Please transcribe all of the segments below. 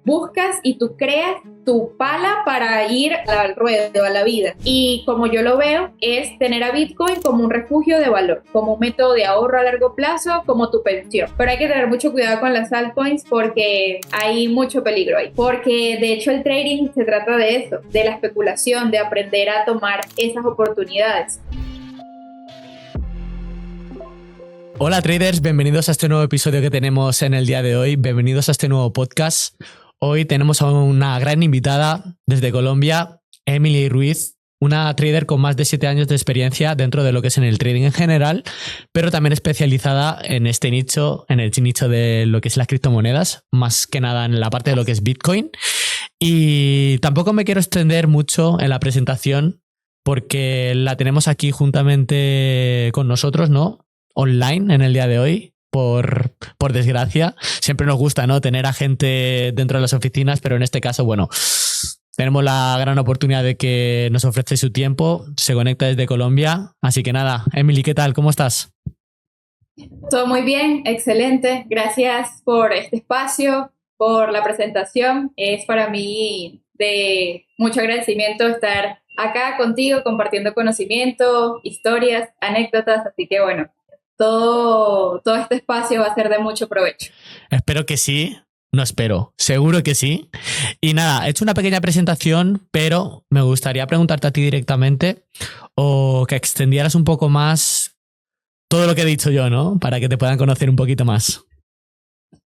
buscas y tú creas tu pala para ir al ruedo, a la vida. Y como yo lo veo, es tener a Bitcoin como un refugio de valor, como un método de ahorro a largo plazo, como tu pensión. Pero hay que tener mucho cuidado con las altcoins porque hay mucho peligro ahí. Porque de hecho el trading se trata de eso, de la especulación, de aprender a tomar esas oportunidades. Hola traders, bienvenidos a este nuevo episodio que tenemos en el día de hoy. Bienvenidos a este nuevo podcast. Hoy tenemos a una gran invitada desde Colombia, Emily Ruiz, una trader con más de 7 años de experiencia dentro de lo que es en el trading en general, pero también especializada en este nicho, en el nicho de lo que es las criptomonedas, más que nada en la parte de lo que es Bitcoin. Y tampoco me quiero extender mucho en la presentación porque la tenemos aquí juntamente con nosotros, ¿no? Online en el día de hoy, por desgracia. Siempre nos gusta, ¿no?, tener a gente dentro de las oficinas, pero en este caso, bueno, tenemos la gran oportunidad de que nos ofrece su tiempo, se conecta desde Colombia. Así que nada, Emily, ¿qué tal? ¿Cómo estás? Todo muy bien, excelente. Gracias por este espacio, por la presentación. Es para mí de mucho agradecimiento estar acá contigo compartiendo conocimiento, historias, anécdotas. Así que bueno, todo este espacio va a ser de mucho provecho. Espero que sí. No espero, seguro que sí. Y nada, he hecho una pequeña presentación, pero me gustaría preguntarte a ti directamente o que extendieras un poco más todo lo que he dicho yo, ¿no? Para que te puedan conocer un poquito más.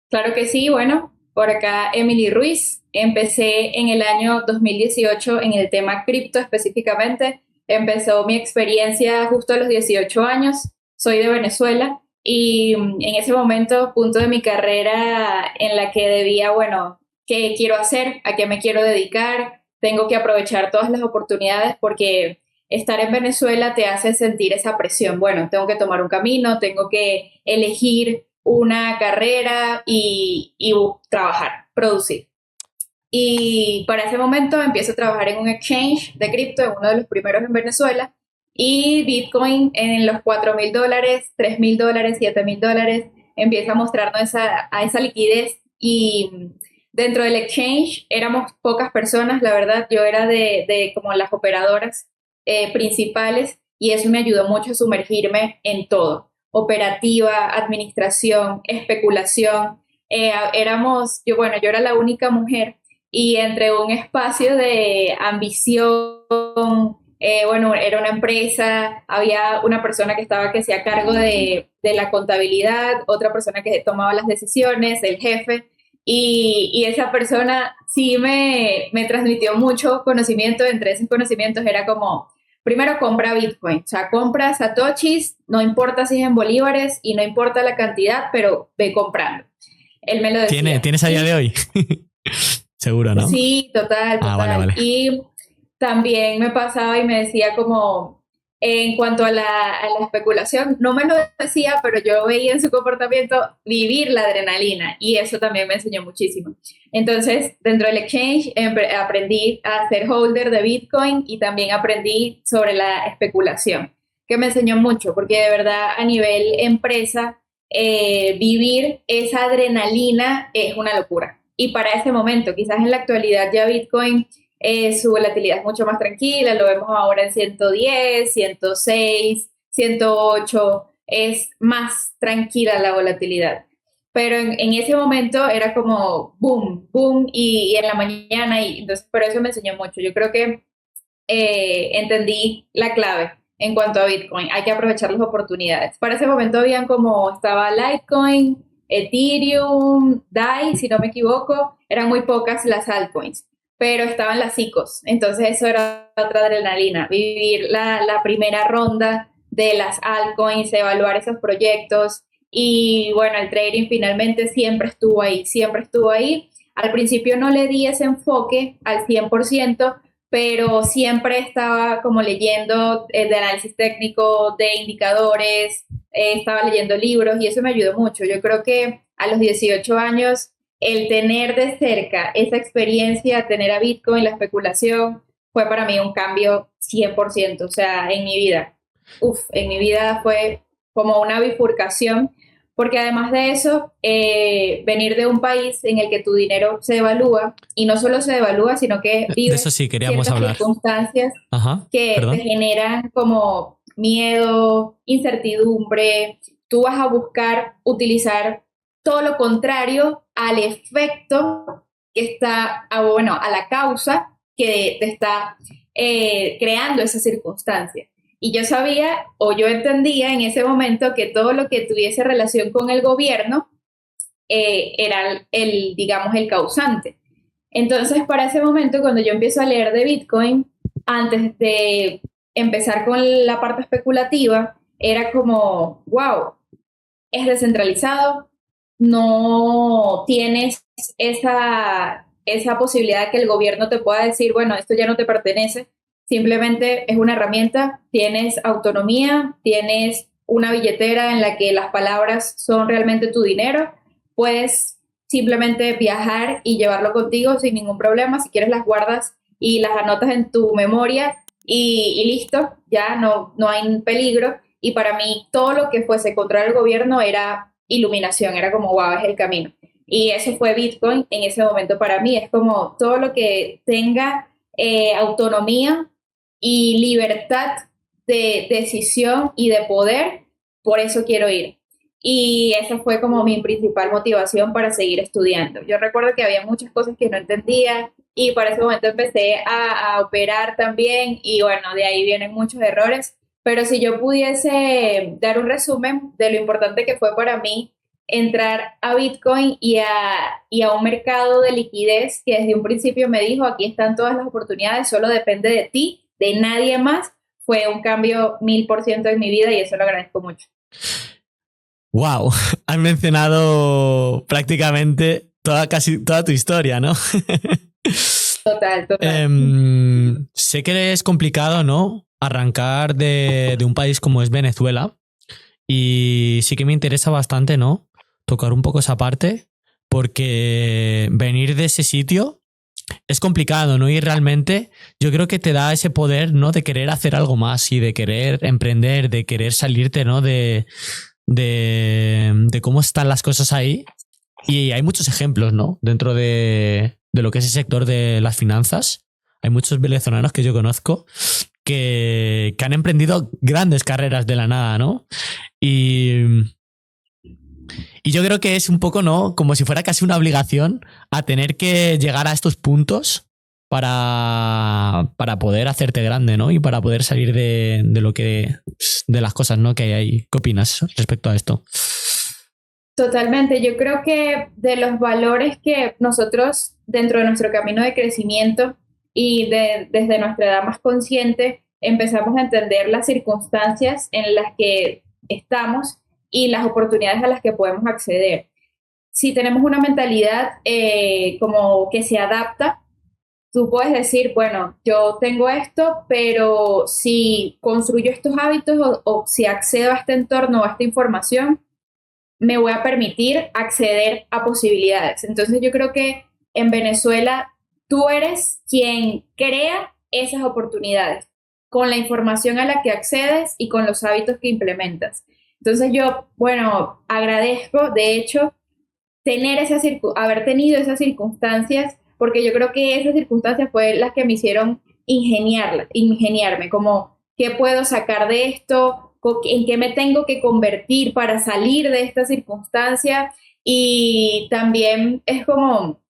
Claro que sí, bueno, por acá Emily Ruiz. Empecé en el año 2018 en el tema cripto específicamente. Empezó mi experiencia justo a los 18 años. Soy de Venezuela y en ese momento, punto de mi carrera en la que debía, bueno, ¿qué quiero hacer? ¿A qué me quiero dedicar? Tengo que aprovechar todas las oportunidades porque estar en Venezuela te hace sentir esa presión. Bueno, tengo que tomar un camino, tengo que elegir una carrera y trabajar, producir. Y para ese momento empiezo a trabajar en un exchange de cripto, en uno de los primeros en Venezuela, y Bitcoin en los $4,000, $3,000, $7,000, empieza a mostrarnos esa liquidez. Y dentro del exchange éramos pocas personas, la verdad, yo era de como las operadoras principales, y eso me ayudó mucho a sumergirme en todo: operativa, administración, especulación. Yo era la única mujer y entre un espacio de ambición, bueno, era una empresa, había una persona que estaba que se hacía cargo de la contabilidad, otra persona que tomaba las decisiones, el jefe, y esa persona sí me transmitió mucho conocimiento. Entre esos conocimientos era como: primero, compra Bitcoin, o sea, compra satoshis, no importa si es en bolívares y no importa la cantidad, pero ve comprando. Él me lo decía. ¿Tienes a día de hoy? Seguro, ¿no? Sí, total, Ah, vale, total. vale. Y también me pasaba y me decía como, en cuanto a la especulación, no me lo decía, pero yo veía en su comportamiento vivir la adrenalina y eso también me enseñó muchísimo. Entonces, dentro del exchange aprendí a ser holder de Bitcoin y también aprendí sobre la especulación, que me enseñó mucho, porque de verdad a nivel empresa, vivir esa adrenalina es una locura. Y para ese momento, quizás en la actualidad ya Bitcoin, su volatilidad es mucho más tranquila, lo vemos ahora en 110, 106, 108, es más tranquila la volatilidad. Pero en ese momento era como boom, boom, y en la mañana, y entonces por eso me enseñó mucho. Yo creo que entendí la clave en cuanto a Bitcoin. Hay que aprovechar las oportunidades. Para ese momento habían como, estaba Litecoin, Ethereum, DAI, si no me equivoco, eran muy pocas las altcoins, pero estaban las ICOs. Entonces eso era otra adrenalina, vivir la primera ronda de las altcoins, evaluar esos proyectos. Y bueno, el trading finalmente siempre estuvo ahí, siempre estuvo ahí. Al principio no le di ese enfoque al 100%, pero siempre estaba como leyendo de análisis técnico, de indicadores, estaba leyendo libros y eso me ayudó mucho. Yo creo que a los 18 años, el tener de cerca esa experiencia, tener a Bitcoin, la especulación, fue para mí un cambio 100%, o sea, en mi vida. En mi vida fue como una bifurcación, porque además de eso, venir de un país en el que tu dinero se devalúa, y no solo se devalúa, sino que De eso vives sí queríamos ciertas hablar. circunstancias Ajá, que te perdón. generan como miedo, incertidumbre. Tú vas a buscar utilizar todo lo contrario al efecto que está, bueno, a la causa que te está creando esa circunstancia. Y yo sabía, o yo entendía en ese momento, que todo lo que tuviese relación con el gobierno era digamos, el causante. Entonces, para ese momento, cuando yo empiezo a leer de Bitcoin, antes de empezar con la parte especulativa, era como, wow, es descentralizado, no tienes esa posibilidad de que el gobierno te pueda decir, bueno, esto ya no te pertenece, simplemente es una herramienta, tienes autonomía, tienes una billetera en la que las palabras son realmente tu dinero, puedes simplemente viajar y llevarlo contigo sin ningún problema, si quieres las guardas y las anotas en tu memoria y listo, ya no hay peligro. Y para mí todo lo que fuese contra el gobierno era iluminación, era como, wow, es el camino. Y eso fue Bitcoin en ese momento para mí, es como todo lo que tenga autonomía y libertad de decisión y de poder, por eso quiero ir. Y esa fue como mi principal motivación para seguir estudiando. Yo recuerdo que había muchas cosas que no entendía y para ese momento empecé a operar también y bueno, de ahí vienen muchos errores, pero si yo pudiese dar un resumen de lo importante que fue para mí entrar a Bitcoin y a un mercado de liquidez que desde un principio me dijo, aquí están todas las oportunidades, solo depende de ti, de nadie más, fue un cambio 1000% en mi vida y eso lo agradezco mucho. Wow, has mencionado prácticamente casi toda tu historia, ¿no? Total, total. Sé que es complicado, ¿no? Arrancar de un país como es Venezuela. Y sí que me interesa bastante, ¿no? Tocar un poco esa parte, porque venir de ese sitio es complicado, ¿no? Y realmente yo creo que te da ese poder, ¿no? De querer hacer algo más y de querer emprender, de querer salirte, ¿no? De cómo están las cosas ahí. Y hay muchos ejemplos, ¿no? Dentro de lo que es el sector de las finanzas. Hay muchos venezolanos que yo conozco que han emprendido grandes carreras de la nada, ¿no? Y, y yo creo que es un poco, ¿no? Como si fuera casi una obligación a tener que llegar a estos puntos para poder hacerte grande, ¿no? Y para poder salir de lo que de las cosas, ¿no? Que hay ahí. ¿Qué opinas respecto a esto? Totalmente, yo creo que de los valores que nosotros dentro de nuestro camino de crecimiento y desde nuestra edad más consciente empezamos a entender las circunstancias en las que estamos y las oportunidades a las que podemos acceder. Si tenemos una mentalidad como que se adapta, tú puedes decir, bueno, yo tengo esto, pero si construyo estos hábitos o si accedo a este entorno o a esta información, me voy a permitir acceder a posibilidades. Entonces yo creo que en Venezuela tú eres quien crea esas oportunidades con la información a la que accedes y con los hábitos que implementas. Entonces yo, bueno, agradezco de hecho haber tenido esas circunstancias, porque yo creo que esas circunstancias fueron las que me hicieron ingeniarme, como qué puedo sacar de esto, en qué me tengo que convertir para salir de esta circunstancia. Y también es como,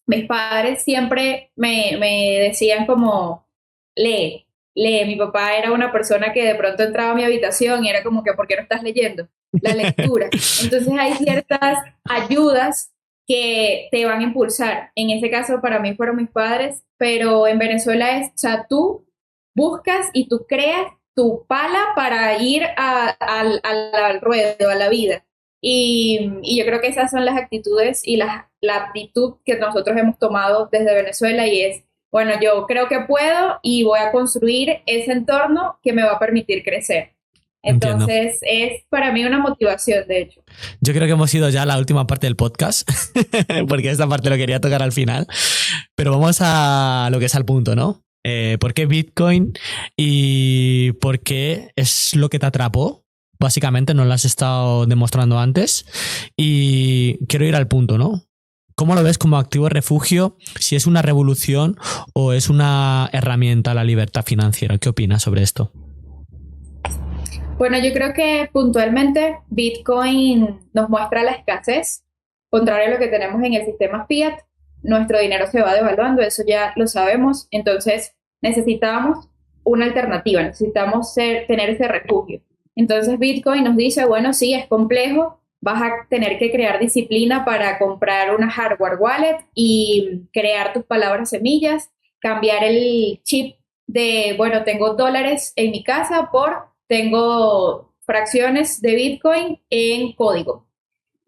mis padres siempre me decían como, lee, lee. Mi papá era una persona que de pronto entraba a mi habitación y era como que, ¿por qué no estás leyendo? La lectura. Entonces hay ciertas ayudas que te van a impulsar. En ese caso para mí fueron mis padres, pero en Venezuela es, o sea, tú buscas y tú creas tu pala para ir al ruedo, a la vida. Y yo creo que esas son las actitudes y la actitud que nosotros hemos tomado desde Venezuela y es, bueno, yo creo que puedo y voy a construir ese entorno que me va a permitir crecer. Entiendo. Entonces es para mí una motivación, de hecho. Yo creo que hemos ido ya a la última parte del podcast, porque esta parte lo quería tocar al final, pero vamos a lo que es al punto, ¿no? ¿Por qué Bitcoin y por qué es lo que te atrapó básicamente, nos lo has estado demostrando antes. Y quiero ir al punto, ¿no? ¿Cómo lo ves como activo refugio? Si es una revolución o es una herramienta a la libertad financiera. ¿Qué opinas sobre esto? Bueno, yo creo que puntualmente Bitcoin nos muestra la escasez, contrario a lo que tenemos en el sistema fiat. Nuestro dinero se va devaluando, eso ya lo sabemos. Entonces necesitamos una alternativa, necesitamos tener ese refugio. Entonces Bitcoin nos dice, bueno, sí, es complejo, vas a tener que crear disciplina para comprar una hardware wallet y crear tus palabras semillas, cambiar el chip de, bueno, tengo dólares en mi casa por tengo fracciones de Bitcoin en código.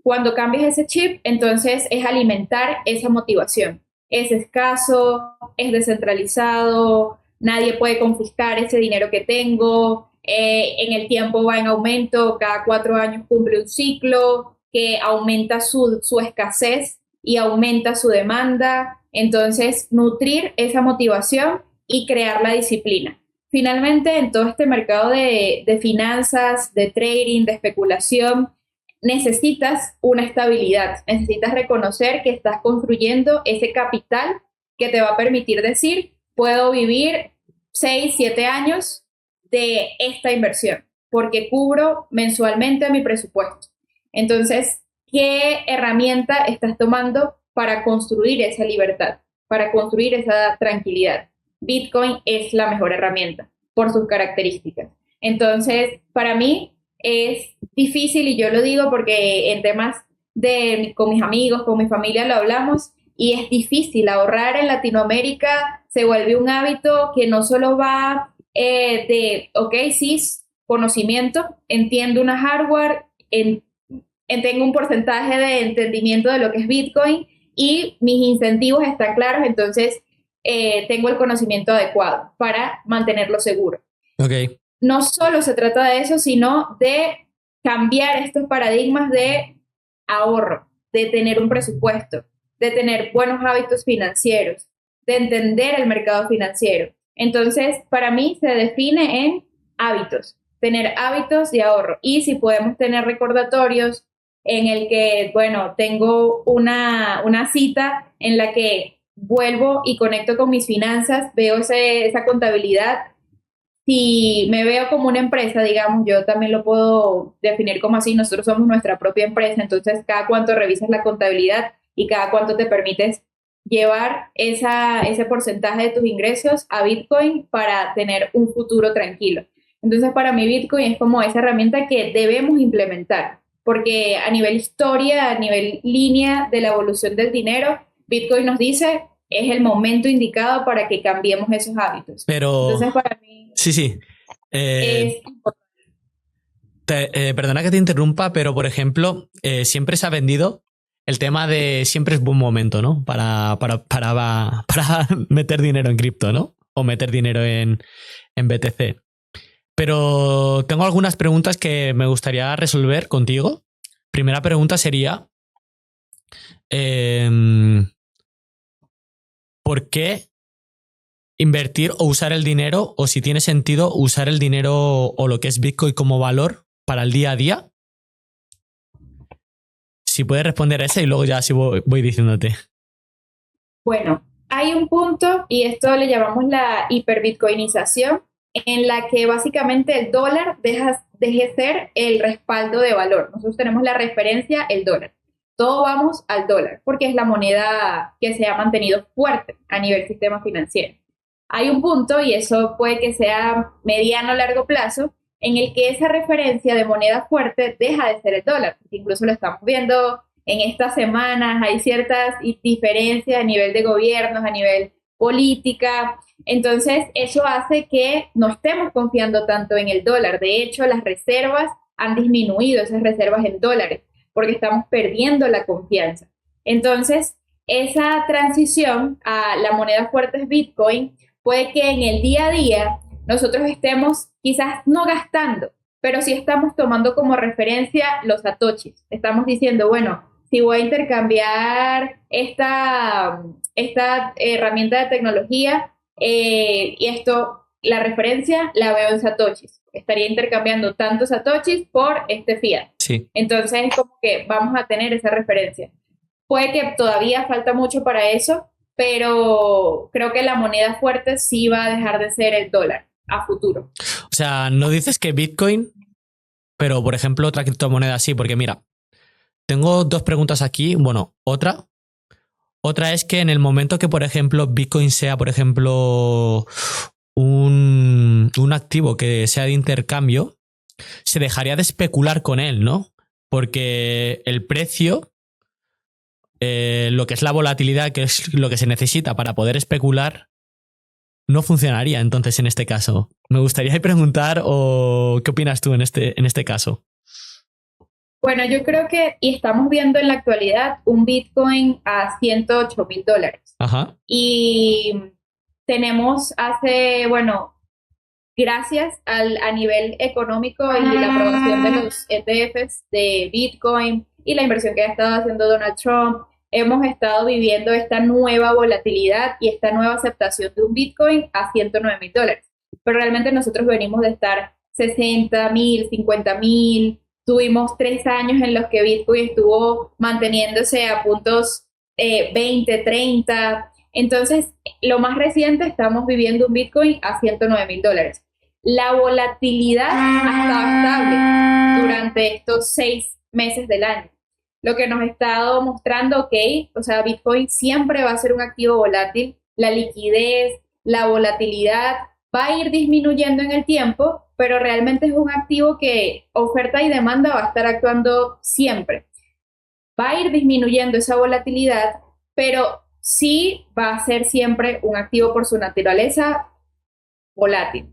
Cuando cambies ese chip, entonces es alimentar esa motivación. Es escaso, es descentralizado, nadie puede confiscar ese dinero que tengo, en el tiempo va en aumento, cada 4 años cumple un ciclo, que aumenta su escasez y aumenta su demanda. Entonces, nutrir esa motivación y crear la disciplina. Finalmente, en todo este mercado de finanzas, de trading, de especulación, necesitas una estabilidad, necesitas reconocer que estás construyendo ese capital que te va a permitir decir, puedo vivir 6, 7 años de esta inversión, porque cubro mensualmente mi presupuesto. Entonces, ¿qué herramienta estás tomando para construir esa libertad, para construir esa tranquilidad? Bitcoin es la mejor herramienta por sus características. Entonces, para mí es difícil, y yo lo digo porque en temas con mis amigos, con mi familia lo hablamos, y es difícil ahorrar en Latinoamérica, se vuelve un hábito que no solo va ok, sí, conocimiento, entiendo una hardware, tengo un porcentaje de entendimiento de lo que es Bitcoin y mis incentivos están claros, entonces tengo el conocimiento adecuado para mantenerlo seguro. Ok. No solo se trata de eso, sino de cambiar estos paradigmas de ahorro, de tener un presupuesto, de tener buenos hábitos financieros, de entender el mercado financiero. Entonces, para mí se define en hábitos, tener hábitos de ahorro. Y si podemos tener recordatorios en el que, bueno, tengo una cita en la que vuelvo y conecto con mis finanzas, veo esa contabilidad. Si me veo como una empresa, digamos, yo también lo puedo definir como así, nosotros somos nuestra propia empresa, entonces cada cuánto revisas la contabilidad y cada cuánto te permites llevar ese porcentaje de tus ingresos a Bitcoin para tener un futuro tranquilo. Entonces, para mí Bitcoin es como esa herramienta que debemos implementar, porque a nivel historia, a nivel línea de la evolución del dinero, Bitcoin nos dice es el momento indicado para que cambiemos esos hábitos. Pero... Entonces, para mí Sí. es Perdona que te interrumpa, pero por ejemplo, siempre se ha vendido el tema de siempre es buen momento, ¿no? Para meter dinero en cripto, ¿no? O meter dinero en BTC. Pero tengo algunas preguntas que me gustaría resolver contigo. Primera pregunta sería, ¿por qué invertir o usar el dinero, o si tiene sentido usar el dinero o lo que es Bitcoin como valor para el día a día? Si puedes responder a esa y luego ya así voy diciéndote. Bueno, hay un punto, y esto le llamamos la hiperbitcoinización, en la que básicamente el dólar deja de ser el respaldo de valor. Nosotros tenemos la referencia, el dólar. Todo vamos al dólar, porque es la moneda que se ha mantenido fuerte a nivel sistema financiero. Hay un punto, y eso puede que sea mediano o largo plazo, en el que esa referencia de moneda fuerte deja de ser el dólar. Incluso lo estamos viendo en estas semanas, hay ciertas diferencias a nivel de gobiernos, a nivel política. Entonces, eso hace que no estemos confiando tanto en el dólar. De hecho, las reservas han disminuido, esas reservas en dólares, porque estamos perdiendo la confianza. Entonces, esa transición a la moneda fuerte es Bitcoin, puede que en el día a día nosotros estemos quizás no gastando, pero sí estamos tomando como referencia los satoshis. Estamos diciendo, bueno, si voy a intercambiar esta herramienta de tecnología y esto la referencia la veo en satoshis. Estaría intercambiando tantos satoshis por este fiat. Sí. Entonces es como que vamos a tener esa referencia. Puede que todavía falta mucho para eso, pero creo que la moneda fuerte sí va a dejar de ser el dólar a futuro. O sea, no dices que Bitcoin, pero por ejemplo otra criptomoneda sí, porque mira, tengo dos preguntas aquí. Bueno, otra es que en el momento que, por ejemplo, Bitcoin sea, por ejemplo, un activo que sea de intercambio, se dejaría de especular con él, ¿no? Porque el precio, lo que es la volatilidad, que es lo que se necesita para poder especular, no funcionaría entonces en este caso. Me gustaría preguntar, o ¿qué opinas tú en este caso? Bueno, yo creo que, y estamos viendo en la actualidad, un Bitcoin a $108,000. Ajá. Y tenemos gracias a nivel económico y la aprobación de los ETFs de Bitcoin y la inversión que ha estado haciendo Donald Trump, hemos estado viviendo esta nueva volatilidad y esta nueva aceptación de un Bitcoin a $109,000. Pero realmente nosotros venimos de estar 60,000, 50,000. Tuvimos 3 años en los que Bitcoin estuvo manteniéndose a puntos 20, 30. Entonces, lo más reciente, estamos viviendo un Bitcoin a $109,000. La volatilidad ha estado estable durante estos 6 meses del año. Lo que nos ha estado mostrando, o sea, Bitcoin siempre va a ser un activo volátil. La liquidez, la volatilidad va a ir disminuyendo en el tiempo, pero realmente es un activo que oferta y demanda va a estar actuando siempre. Va a ir disminuyendo esa volatilidad, pero sí va a ser siempre un activo por su naturaleza volátil.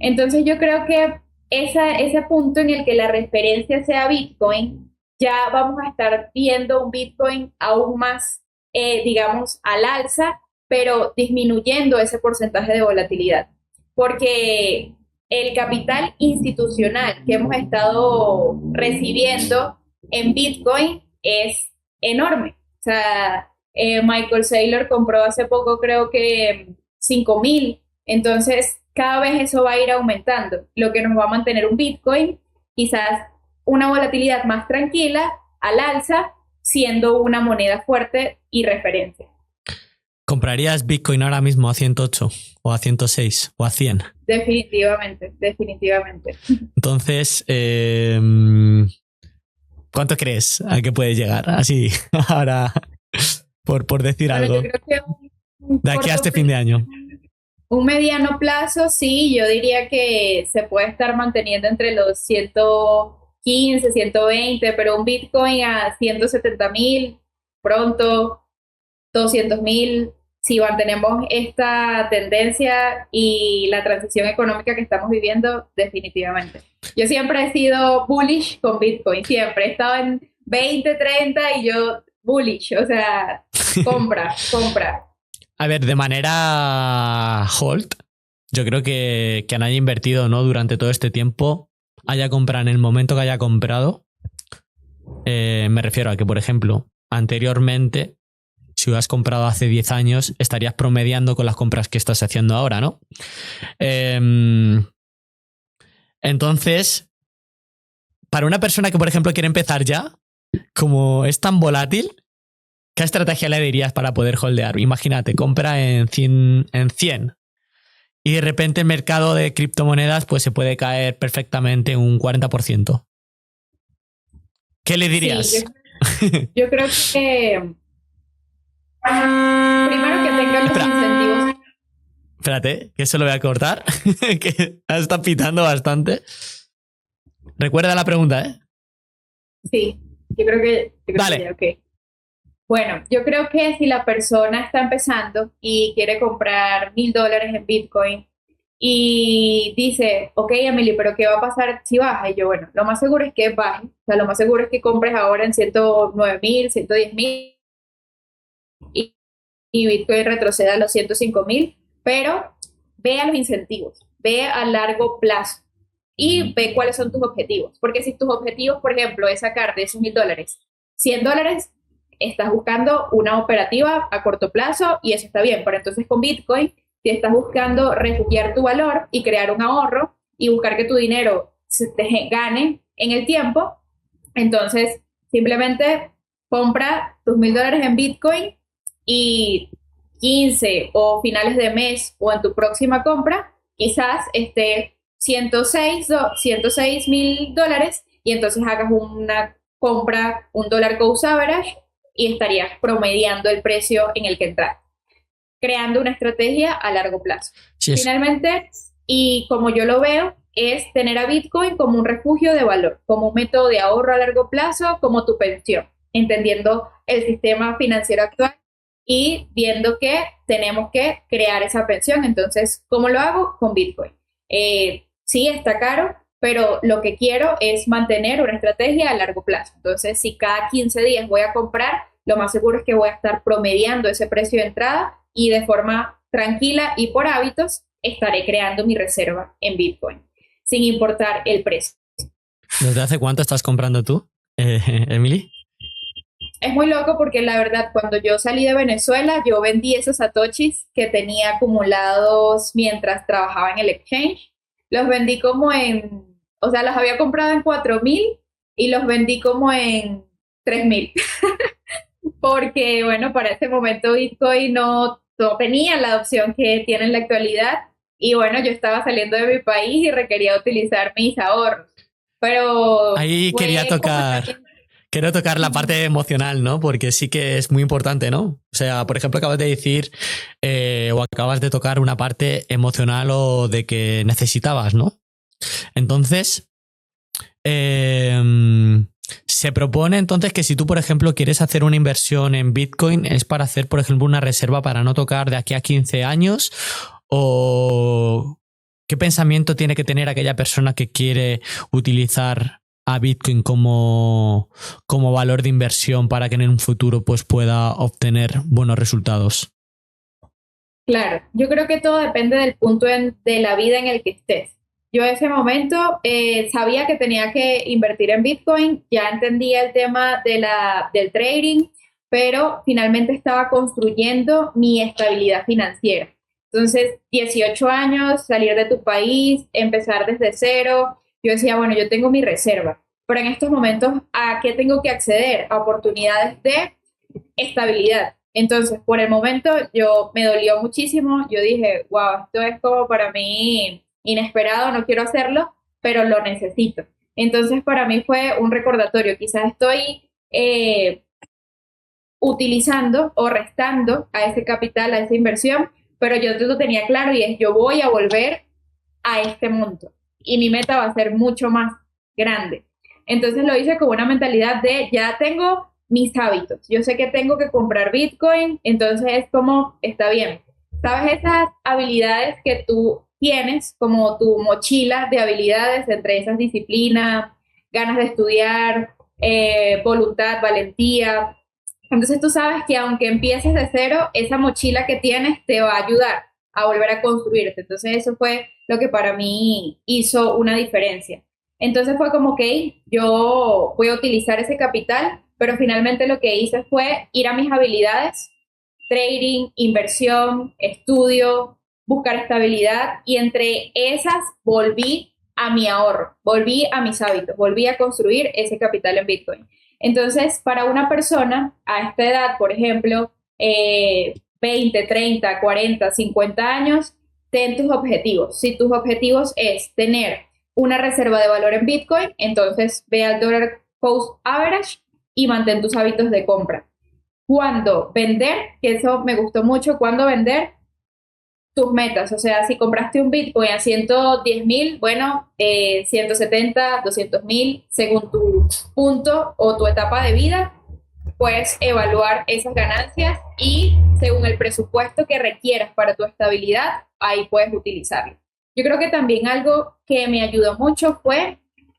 Entonces yo creo que ese punto en el que la referencia sea Bitcoin, ya vamos a estar viendo un Bitcoin aún más, digamos, al alza, pero disminuyendo ese porcentaje de volatilidad. Porque el capital institucional que hemos estado recibiendo en Bitcoin es enorme. O sea, Michael Saylor compró hace poco, creo que 5,000. Entonces, cada vez eso va a ir aumentando, lo que nos va a mantener un Bitcoin, quizás una volatilidad más tranquila, al alza, siendo una moneda fuerte y referencia. ¿Comprarías Bitcoin ahora mismo a 108 o a 106 o a 100? Definitivamente, definitivamente. Entonces, ¿cuánto crees a que puedes llegar? Así, ahora, por decir Bueno, algo. yo creo que De aquí a este fin de año. un mediano plazo, sí, yo diría que se puede estar manteniendo entre los 115, 120, pero un Bitcoin a 170,000, pronto 200,000, si mantenemos esta tendencia y la transición económica que estamos viviendo, definitivamente. Yo siempre he sido bullish con Bitcoin, siempre he estado en 20, 30 y yo bullish, o sea, compra, compra. A ver, de manera hold, yo creo que quien haya invertido, ¿no?, durante todo este tiempo, haya comprado en el momento que haya comprado. Me refiero a que, por ejemplo, anteriormente, si hubieras comprado hace 10 años, estarías promediando con las compras que estás haciendo ahora, ¿no? Entonces, para una persona que, por ejemplo, quiere empezar ya, como es tan volátil, ¿qué estrategia le dirías para poder holdear? Imagínate, compra en 100 y de repente el mercado de criptomonedas pues se puede caer perfectamente un 40%. ¿Qué le dirías? Sí, yo creo que primero que tengan los incentivos. Espérate, que eso lo voy a cortar, que está pitando bastante. Recuerda la pregunta, ¿eh? Sí, yo creo que Dale. ya, ok. Bueno, yo creo que si la persona está empezando y quiere comprar $1,000 en Bitcoin y dice, ok, Emily, pero ¿qué va a pasar si baja? Y yo, bueno, lo más seguro es que baje. O sea, lo más seguro es que compres ahora en 109,000, 110,000 y Bitcoin retroceda a los 105,000, pero ve a los incentivos, ve a largo plazo y ve cuáles son tus objetivos. Porque si tus objetivos, por ejemplo, es sacar de esos $1,000 $100, estás buscando una operativa a corto plazo y eso está bien. Pero entonces con Bitcoin si estás buscando refugiar tu valor y crear un ahorro y buscar que tu dinero se te gane en el tiempo, entonces simplemente compra tus $1,000 en Bitcoin y 15 o finales de mes o en tu próxima compra, quizás esté 106 $106,000 y entonces hagas una compra, un dollar cost average y estarías promediando el precio en el que entras, creando una estrategia a largo plazo. Sí, Finalmente, y como yo lo veo, es tener a Bitcoin como un refugio de valor, como un método de ahorro a largo plazo, como tu pensión, entendiendo el sistema financiero actual y viendo que tenemos que crear esa pensión. Entonces, ¿cómo lo hago? Con Bitcoin. Sí, está caro, pero lo que quiero es mantener una estrategia a largo plazo. Entonces, si cada 15 días voy a comprar, lo más seguro es que voy a estar promediando ese precio de entrada y de forma tranquila y por hábitos estaré creando mi reserva en Bitcoin, sin importar el precio. ¿Desde hace cuánto estás comprando tú, Emily? Es muy loco porque la verdad, cuando yo salí de Venezuela, yo vendí esos satoshis que tenía acumulados mientras trabajaba en el exchange. Los vendí como o sea, los había comprado en 4,000 y los vendí como en 3,000. Porque, bueno, para ese momento Bitcoin no tenía la opción que tiene en la actualidad. Y bueno, yo estaba saliendo de mi país y requería utilizar mis ahorros. Pero Ahí fue como también. quiero tocar la parte emocional, ¿no? Porque sí que es muy importante, ¿no? O sea, por ejemplo, acabas de decir o acabas de tocar una parte emocional o de que necesitabas, ¿no? Entonces, se propone entonces que si tú, por ejemplo, quieres hacer una inversión en Bitcoin, es para hacer, por ejemplo, una reserva para no tocar de aquí a 15 años o qué pensamiento tiene que tener aquella persona que quiere utilizar a Bitcoin como valor de inversión para que en un futuro pues, pueda obtener buenos resultados. Claro, yo creo que todo depende del punto de la vida en el que estés. Yo en ese momento sabía que tenía que invertir en Bitcoin, ya entendía el tema del trading, pero finalmente estaba construyendo mi estabilidad financiera. Entonces, 18 años, salir de tu país, empezar desde cero. Yo decía, bueno, yo tengo mi reserva, pero en estos momentos, ¿a qué tengo que acceder? A oportunidades de estabilidad. Entonces, por el momento, yo me dolió muchísimo. Yo dije, wow, esto es como para mí inesperado, no quiero hacerlo, pero lo necesito. Entonces, para mí fue un recordatorio. Quizás estoy utilizando o restando a ese capital, a esa inversión, pero yo lo tenía claro y es, yo voy a volver a este monto y mi meta va a ser mucho más grande. Entonces lo hice con una mentalidad de ya tengo mis hábitos, yo sé que tengo que comprar Bitcoin, entonces es como, está bien. ¿Sabes esas habilidades que tú tienes, como tu mochila de habilidades, entre esas disciplinas, ganas de estudiar, voluntad, valentía? Entonces tú sabes que aunque empieces de cero, esa mochila que tienes te va a ayudar a volver a construirte. Entonces eso fue lo que para mí hizo una diferencia. Entonces fue como que yo voy a utilizar ese capital, pero finalmente lo que hice fue ir a mis habilidades, trading, inversión, estudio, buscar estabilidad y entre esas volví a mi ahorro, volví a mis hábitos, volví a construir ese capital en Bitcoin. Entonces, para una persona a esta edad, por ejemplo, 20, 30, 40, 50 años, ten tus objetivos. Si tus objetivos es tener una reserva de valor en Bitcoin, entonces ve al dollar cost average y mantén tus hábitos de compra. Cuando vender, que eso me gustó mucho, cuando vender tus metas, o sea, si compraste un Bitcoin a 110,000, bueno, 170, 200,000, según tu punto o tu etapa de vida, puedes evaluar esas ganancias y según el presupuesto que requieras para tu estabilidad, ahí puedes utilizarlo. Yo creo que también algo que me ayudó mucho fue,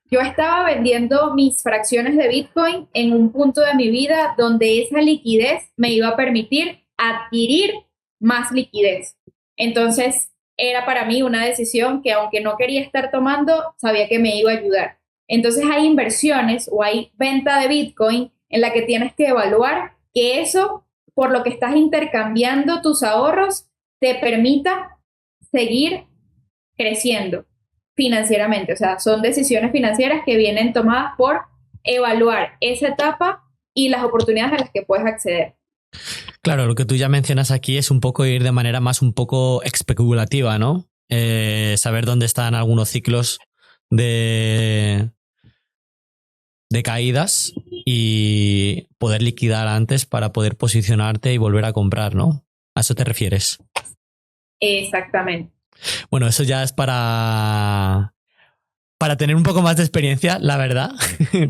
yo estaba vendiendo mis fracciones de Bitcoin en un punto de mi vida donde esa liquidez me iba a permitir adquirir más liquidez. Entonces, era para mí una decisión que aunque no quería estar tomando, sabía que me iba a ayudar. Entonces, hay inversiones o hay venta de Bitcoin en la que tienes que evaluar que eso, por lo que estás intercambiando tus ahorros, te permita seguir creciendo financieramente. O sea, son decisiones financieras que vienen tomadas por evaluar esa etapa y las oportunidades a las que puedes acceder. Claro, lo que tú ya mencionas aquí es un poco ir de manera más un poco especulativa, ¿no? Saber dónde están algunos ciclos de, de caídas y poder liquidar antes para poder posicionarte y volver a comprar, ¿no? ¿A eso te refieres? Exactamente. Bueno, eso ya es para tener un poco más de experiencia, la verdad.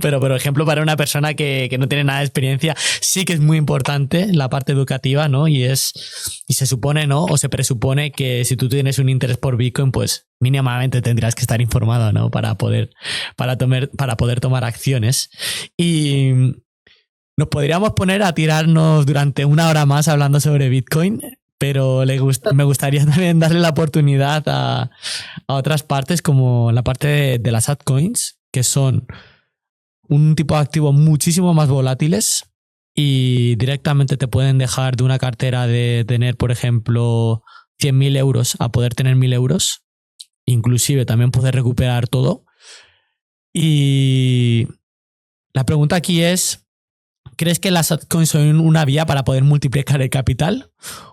Pero, por ejemplo, para una persona que no tiene nada de experiencia, sí que es muy importante la parte educativa, ¿no? Y se supone, ¿no? O se presupone que si tú tienes un interés por Bitcoin, pues mínimamente tendrás que estar informado, ¿no? Para poder tomar acciones. Y nos podríamos poner a tirarnos durante una hora más hablando sobre Bitcoin, pero me gustaría también darle la oportunidad a otras partes, como la parte de las altcoins, que son un tipo de activo muchísimo más volátiles y directamente te pueden dejar de una cartera de tener, por ejemplo, 100.000 euros a poder tener 1.000 euros, inclusive también poder recuperar todo. Y la pregunta aquí es, ¿crees que las altcoins son una vía para poder multiplicar el capital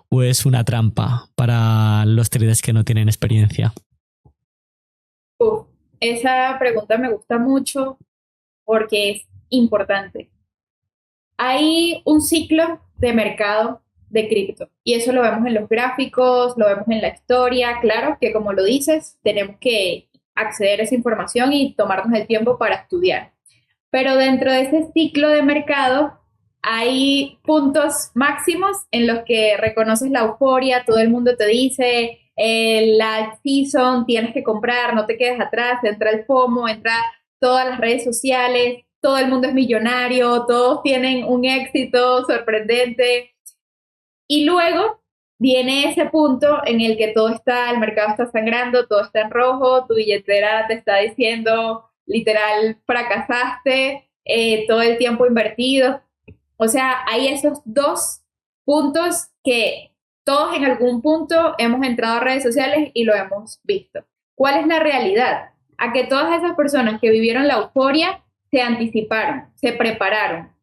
o es una trampa para los traders que no tienen experiencia? Esa pregunta me gusta mucho porque es importante. Hay un ciclo de mercado de cripto y eso lo vemos en los gráficos, lo vemos en la historia. Claro que, como lo dices, tenemos que acceder a esa información y tomarnos el tiempo para estudiar. Pero dentro de ese ciclo de mercado hay puntos máximos en los que reconoces la euforia, todo el mundo te dice, la season, tienes que comprar, no te quedes atrás, entra el FOMO, entra todas las redes sociales, todo el mundo es millonario, todos tienen un éxito sorprendente. Y luego viene ese punto en el que el mercado está sangrando, todo está en rojo, tu billetera te está diciendo, literal, fracasaste, todo el tiempo invertido. O sea, hay esos dos puntos que todos en algún punto hemos entrado a redes sociales y lo hemos visto. ¿Cuál es la realidad? A que todas esas personas que vivieron la euforia se anticiparon, se prepararon.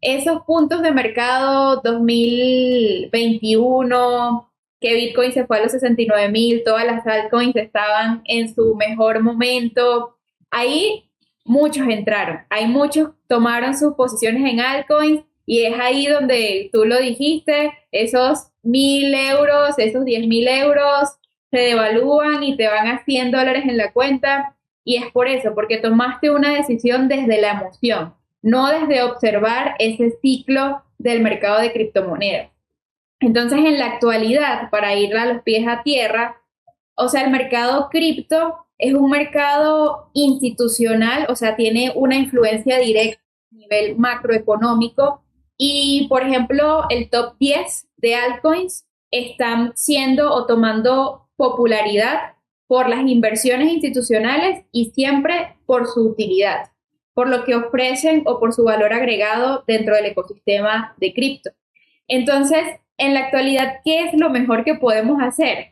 Esos puntos de mercado 2021, que Bitcoin se fue a los 69.000, todas las altcoins estaban en su mejor momento. Ahí muchos entraron, hay muchos tomaron sus posiciones en altcoins y es ahí donde tú lo dijiste, esos 1.000 euros, esos 10.000 euros se devalúan y te van a $100 en la cuenta. Y es por eso, porque tomaste una decisión desde la emoción, no desde observar ese ciclo del mercado de criptomonedas. Entonces, en la actualidad, para ir a los pies a tierra, o sea, el mercado cripto es un mercado institucional, o sea, tiene una influencia directa a nivel macroeconómico y, por ejemplo, el top 10 de altcoins están siendo o tomando popularidad por las inversiones institucionales y siempre por su utilidad, por lo que ofrecen o por su valor agregado dentro del ecosistema de cripto. Entonces, en la actualidad, ¿qué es lo mejor que podemos hacer?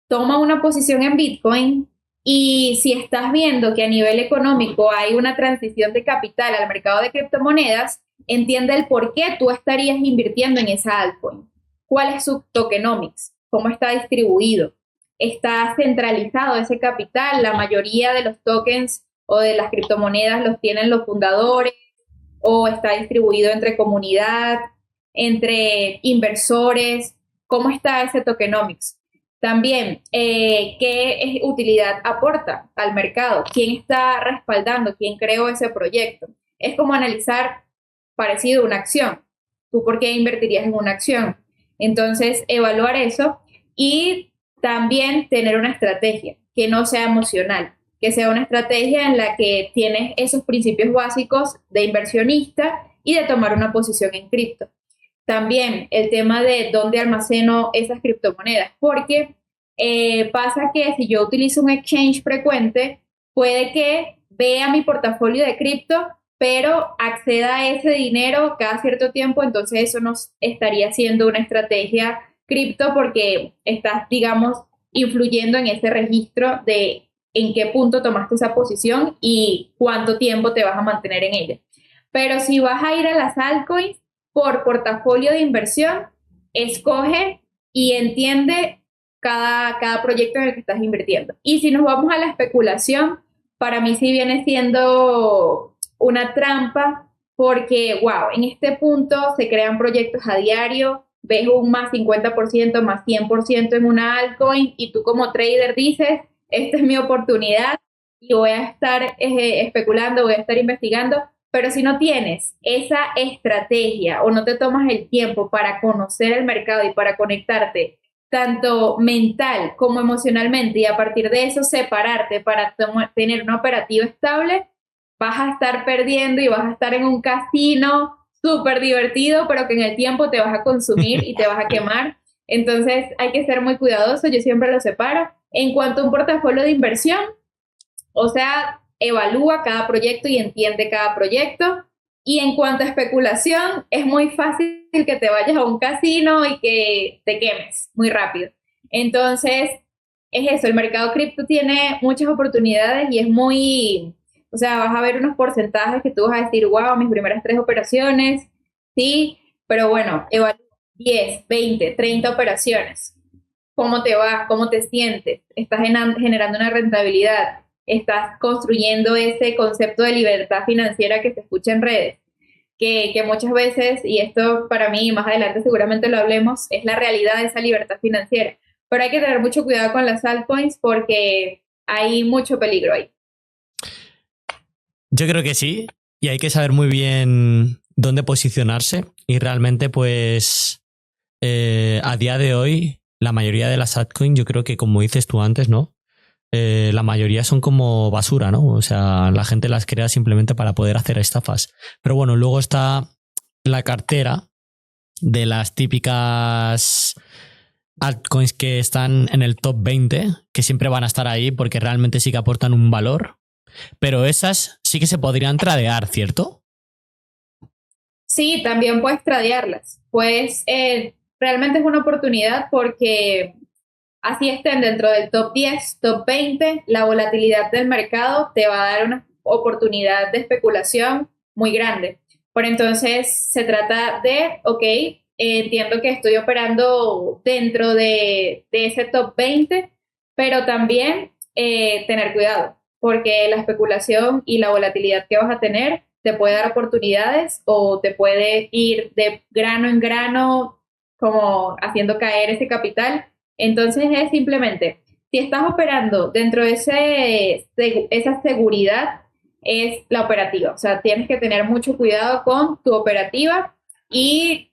Toma una posición en Bitcoin y si estás viendo que a nivel económico hay una transición de capital al mercado de criptomonedas, entiende el por qué tú estarías invirtiendo en esa altcoin. ¿Cuál es su tokenomics? ¿Cómo está distribuido? ¿Está centralizado ese capital? La mayoría de los tokens o de las criptomonedas los tienen los fundadores o está distribuido entre comunidad, entre inversores. ¿Cómo está ese tokenomics? También, ¿qué utilidad aporta al mercado? ¿Quién está respaldando? ¿Quién creó ese proyecto? Es como analizar parecido a una acción. ¿Tú por qué invertirías en una acción? Entonces, evaluar eso y también tener una estrategia que no sea emocional, que sea una estrategia en la que tienes esos principios básicos de inversionista y de tomar una posición en cripto. También el tema de dónde almaceno esas criptomonedas, porque pasa que si yo utilizo un exchange frecuente, puede que vea mi portafolio de cripto, pero acceda a ese dinero cada cierto tiempo, entonces eso no estaría siendo una estrategia cripto porque estás, digamos, influyendo en ese registro de en qué punto tomaste esa posición y cuánto tiempo te vas a mantener en ella. Pero si vas a ir a las altcoins por portafolio de inversión, escoge y entiende cada proyecto en el que estás invirtiendo. Y si nos vamos a la especulación, para mí sí viene siendo una trampa porque, wow, en este punto se crean proyectos a diario, ves un más 50%, más 100% en una altcoin y tú como trader dices, esta es mi oportunidad y voy a estar especulando, voy a estar investigando, pero si no tienes esa estrategia o no te tomas el tiempo para conocer el mercado y para conectarte tanto mental como emocionalmente y a partir de eso separarte para tener una operativa estable, vas a estar perdiendo y vas a estar en un casino súper divertido, pero que en el tiempo te vas a consumir y te vas a quemar. Entonces hay que ser muy cuidadoso, yo siempre lo separo. En cuanto a un portafolio de inversión, o sea, evalúa cada proyecto y entiende cada proyecto. Y en cuanto a especulación, es muy fácil que te vayas a un casino y que te quemes muy rápido. Entonces, es eso, el mercado cripto tiene muchas oportunidades y es muy, o sea, vas a ver unos porcentajes que tú vas a decir, wow, mis primeras 3 operaciones, sí, pero bueno, evalúa 10, 20, 30 operaciones. ¿Cómo te va? ¿Cómo te sientes? ¿Estás generando una rentabilidad? ¿Estás construyendo ese concepto de libertad financiera que se escucha en redes? Que muchas veces, y esto para mí más adelante seguramente lo hablemos, es la realidad de esa libertad financiera. Pero hay que tener mucho cuidado con las altcoins porque hay mucho peligro ahí. Yo creo que sí, y hay que saber muy bien dónde posicionarse y realmente pues a día de hoy la mayoría de las altcoins, yo creo que como dices tú antes, ¿no? La mayoría son como basura, ¿no? O sea, la gente las crea simplemente para poder hacer estafas. Pero bueno, luego está la cartera de las típicas altcoins que están en el top 20, que siempre van a estar ahí porque realmente sí que aportan un valor. Pero esas sí que se podrían tradear, ¿cierto? Sí, también puedes tradearlas. Pues realmente es una oportunidad porque así estén dentro del top 10, top 20, la volatilidad del mercado te va a dar una oportunidad de especulación muy grande. Por entonces se trata de, ok, entiendo que estoy operando dentro de ese top 20, pero también tener cuidado, porque la especulación y la volatilidad que vas a tener te puede dar oportunidades o te puede ir de grano en grano, como haciendo caer ese capital. Entonces es simplemente, si estás operando dentro de esa seguridad, es la operativa. O sea, tienes que tener mucho cuidado con tu operativa y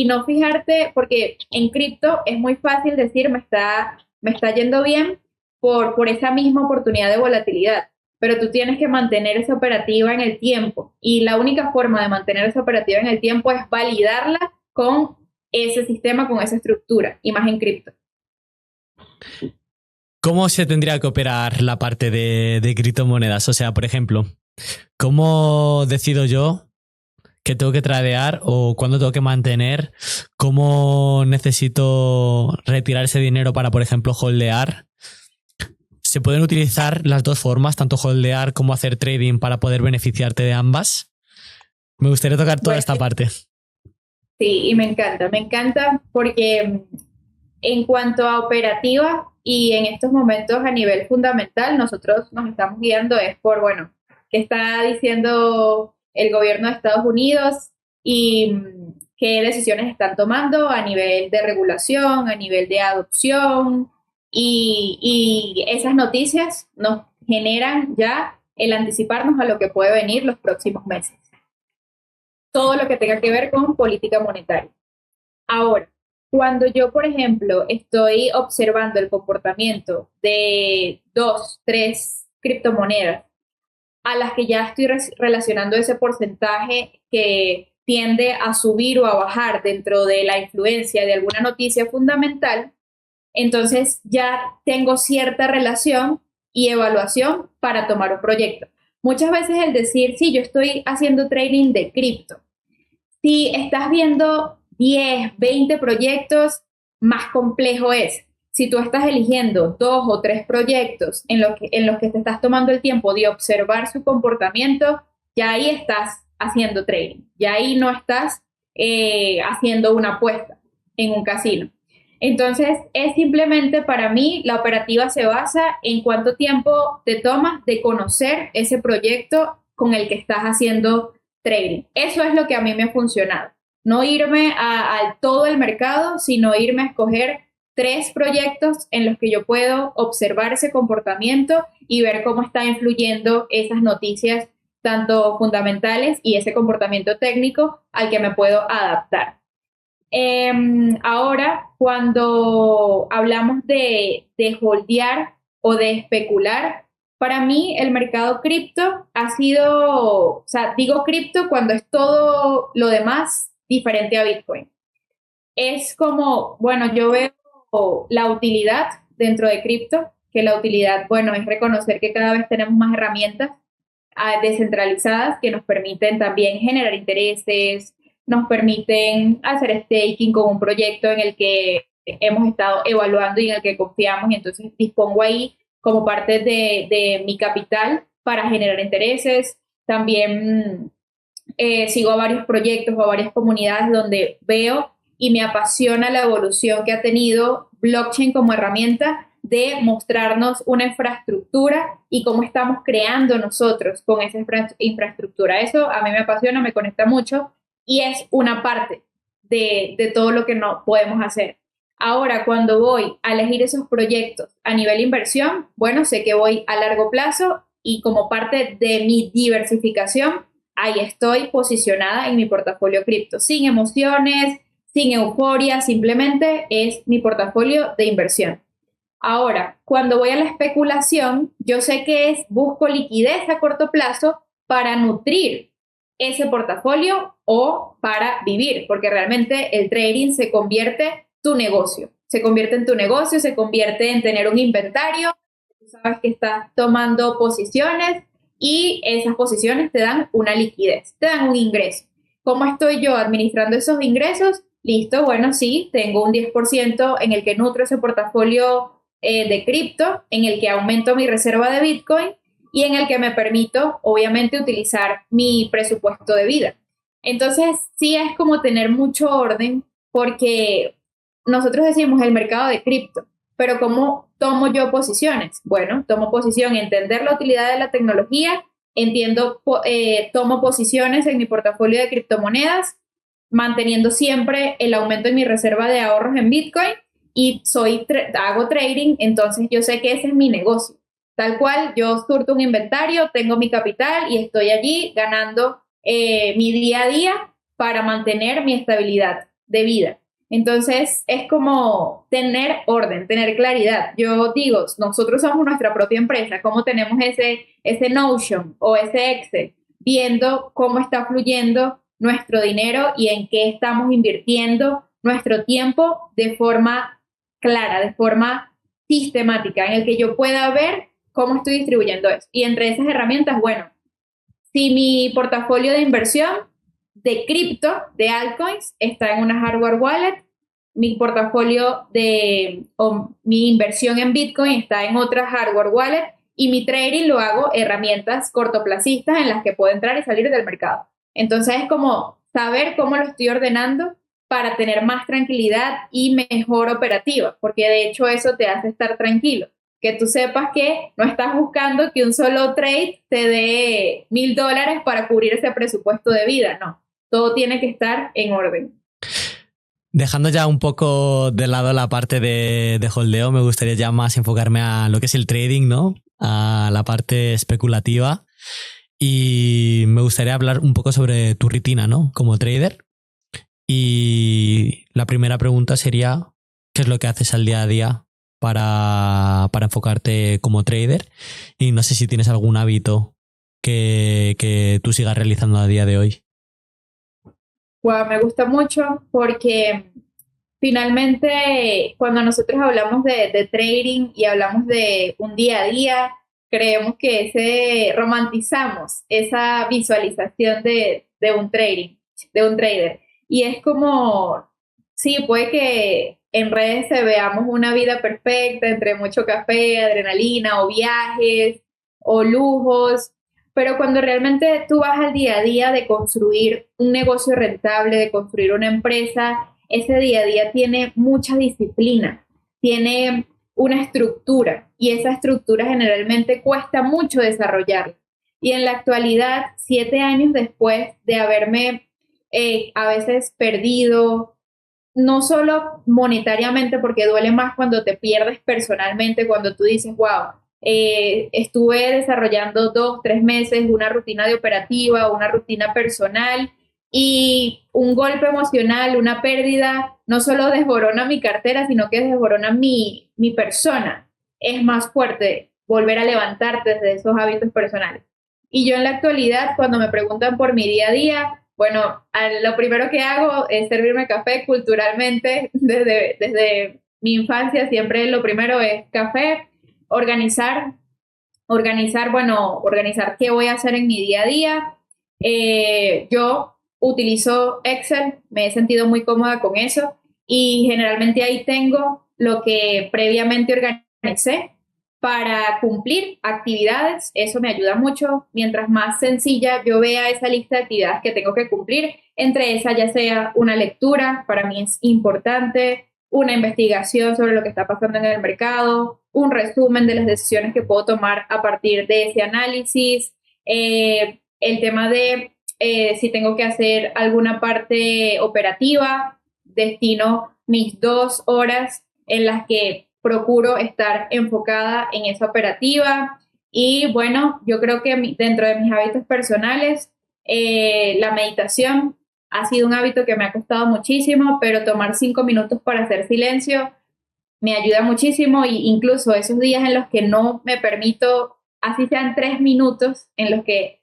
no fijarte, porque en cripto es muy fácil decir me está yendo bien por esa misma oportunidad de volatilidad. Pero tú tienes que mantener esa operativa en el tiempo. Y la única forma de mantener esa operativa en el tiempo es validarla con ese sistema, con esa estructura, y más en cripto. ¿Cómo se tendría que operar la parte de criptomonedas? O sea, por ejemplo, ¿cómo decido yo qué tengo que tradear o cuándo tengo que mantener? ¿Cómo necesito retirar ese dinero para, por ejemplo, holdear? ¿Se pueden utilizar las dos formas, tanto holdear como hacer trading para poder beneficiarte de ambas? Me gustaría tocar toda Bueno, esta parte. sí, y me encanta porque en cuanto a operativa y en estos momentos a nivel fundamental, nosotros nos estamos guiando es por, bueno, qué está diciendo el gobierno de Estados Unidos y qué decisiones están tomando a nivel de regulación, a nivel de adopción y esas noticias nos generan ya el anticiparnos a lo que puede venir los próximos meses. Todo lo que tenga que ver con política monetaria. Ahora, cuando yo, por ejemplo, estoy observando el comportamiento de 2, 3 criptomonedas a las que ya estoy relacionando ese porcentaje que tiende a subir o a bajar dentro de la influencia de alguna noticia fundamental, entonces ya tengo cierta relación y evaluación para tomar un proyecto. Muchas veces el decir, sí, yo estoy haciendo trading de cripto, si estás viendo 10, 20 proyectos, más complejo es. si tú estás eligiendo 2 o 3 proyectos en los que te estás tomando el tiempo de observar su comportamiento, ya ahí estás haciendo trading, ya ahí no estás haciendo una apuesta en un casino. Entonces, es simplemente para mí, la operativa se basa en cuánto tiempo te tomas de conocer ese proyecto con el que estás haciendo trading. Eso es lo que a mí me ha funcionado. No irme a todo el mercado, sino irme a escoger 3 proyectos en los que yo puedo observar ese comportamiento y ver cómo está influyendo esas noticias, tanto fundamentales y ese comportamiento técnico al que me puedo adaptar. Ahora, cuando hablamos de holdear o de especular, para mí el mercado cripto ha sido, o sea, digo cripto cuando es todo lo demás diferente a Bitcoin. Es como, bueno, yo veo la utilidad dentro de cripto, que la utilidad, bueno, es reconocer que cada vez tenemos más herramientas descentralizadas que nos permiten también generar intereses, nos permiten hacer staking con un proyecto en el que hemos estado evaluando y en el que confiamos, y entonces dispongo ahí como parte de mi capital para generar intereses. También sigo a varios proyectos o a varias comunidades donde veo y me apasiona la evolución que ha tenido blockchain como herramienta de mostrarnos una infraestructura y cómo estamos creando nosotros con esa infraestructura. Eso a mí me apasiona, me conecta mucho y es una parte de todo lo que no podemos hacer. Ahora, cuando voy a elegir esos proyectos a nivel inversión, bueno, sé que voy a largo plazo y como parte de mi diversificación, ahí estoy posicionada en mi portafolio cripto, sin emociones, sin euforia, simplemente es mi portafolio de inversión. Ahora, cuando voy a la especulación, yo sé que busco liquidez a corto plazo para nutrir ese portafolio o para vivir, porque realmente el trading se convierte tu negocio, se convierte en tu negocio, se convierte en tener un inventario, tú sabes que estás tomando posiciones y esas posiciones te dan una liquidez, te dan un ingreso. ¿Cómo estoy yo administrando esos ingresos? Listo, bueno, sí, tengo un 10% en el que nutro ese portafolio de cripto, en el que aumento mi reserva de Bitcoin y en el que me permito, obviamente, utilizar mi presupuesto de vida. Entonces, sí es como tener mucho orden porque nosotros decimos el mercado de cripto, pero ¿cómo tomo yo posiciones? Bueno, tomo posición, entender la utilidad de la tecnología, tomo posiciones en mi portafolio de criptomonedas, manteniendo siempre el aumento en mi reserva de ahorros en Bitcoin y hago trading, entonces yo sé que ese es mi negocio. Tal cual, yo surto un inventario, tengo mi capital y estoy allí ganando mi día a día para mantener mi estabilidad de vida. Entonces es como tener orden, tener claridad. Yo digo, nosotros somos nuestra propia empresa, ¿cómo tenemos ese Notion o ese Excel? Viendo cómo está fluyendo nuestro dinero y en qué estamos invirtiendo nuestro tiempo de forma clara, de forma sistemática, en el que yo pueda ver cómo estoy distribuyendo eso. Y entre esas herramientas, bueno, si mi portafolio de inversión de cripto, de altcoins, está en una hardware wallet, mi portafolio o mi inversión en Bitcoin está en otra hardware wallet y mi trading lo hago herramientas cortoplacistas en las que puedo entrar y salir del mercado. Entonces es como saber cómo lo estoy ordenando para tener más tranquilidad y mejor operativa, porque de hecho eso te hace estar tranquilo, que tú sepas que no estás buscando que un solo trade te dé $1,000 para cubrir ese presupuesto de vida, no, todo tiene que estar en orden. Dejando ya un poco de lado la parte de holdeo, me gustaría ya más enfocarme a lo que es el trading, ¿no? A la parte especulativa. Y me gustaría hablar un poco sobre tu rutina, ¿no? Como trader. Y la primera pregunta sería, ¿qué es lo que haces al día a día para enfocarte como trader? Y no sé si tienes algún hábito que tú sigas realizando a día de hoy. Wow, me gusta mucho porque finalmente cuando nosotros hablamos de trading y hablamos de un día a día, creemos que romantizamos esa visualización de un trading, de un trader. Y es como, sí, puede que en redes se veamos una vida perfecta entre mucho café, adrenalina o viajes o lujos, pero cuando realmente tú vas al día a día de construir un negocio rentable, de construir una empresa, ese día a día tiene mucha disciplina, tiene una estructura y esa estructura generalmente cuesta mucho desarrollarla. Y en la actualidad, 7 años después de haberme a veces perdido, no solo monetariamente, porque duele más cuando te pierdes personalmente, cuando tú dices, wow, estuve desarrollando 2, 3 meses una rutina de operativa, una rutina personal y un golpe emocional, una pérdida, no solo desborona mi cartera, sino que desborona mi persona. Es más fuerte volver a levantarte desde esos hábitos personales. Y yo en la actualidad, cuando me preguntan por mi día a día, bueno, lo primero que hago es servirme café culturalmente. Desde mi infancia siempre lo primero es café, organizar, organizar qué voy a hacer en mi día a día. Yo utilizo Excel, me he sentido muy cómoda con eso y generalmente ahí tengo lo que previamente organicé para cumplir actividades. Eso me ayuda mucho. Mientras más sencilla yo vea esa lista de actividades que tengo que cumplir, entre esas ya sea una lectura, para mí es importante, una investigación sobre lo que está pasando en el mercado, un resumen de las decisiones que puedo tomar a partir de ese análisis, el tema de si tengo que hacer alguna parte operativa, destino mis 2 horas en las que procuro estar enfocada en esa operativa. Y bueno, yo creo que dentro de mis hábitos personales, la meditación ha sido un hábito que me ha costado muchísimo, pero tomar 5 minutos para hacer silencio me ayuda muchísimo y incluso esos días en los que no me permito, así sean 3 minutos, en los que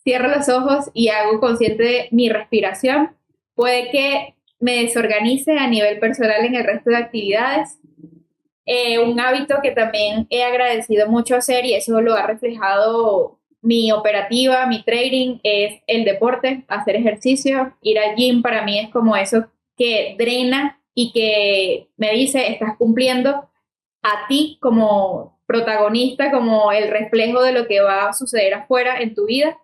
cierro los ojos y hago consciente de mi respiración, puede que me desorganice a nivel personal en el resto de actividades. Un hábito que también he agradecido mucho hacer y eso lo ha reflejado mi operativa, mi trading, es el deporte, hacer ejercicio, ir al gym para mí es como eso que drena y que me dice, estás cumpliendo a ti como protagonista, como el reflejo de lo que va a suceder afuera en tu vida.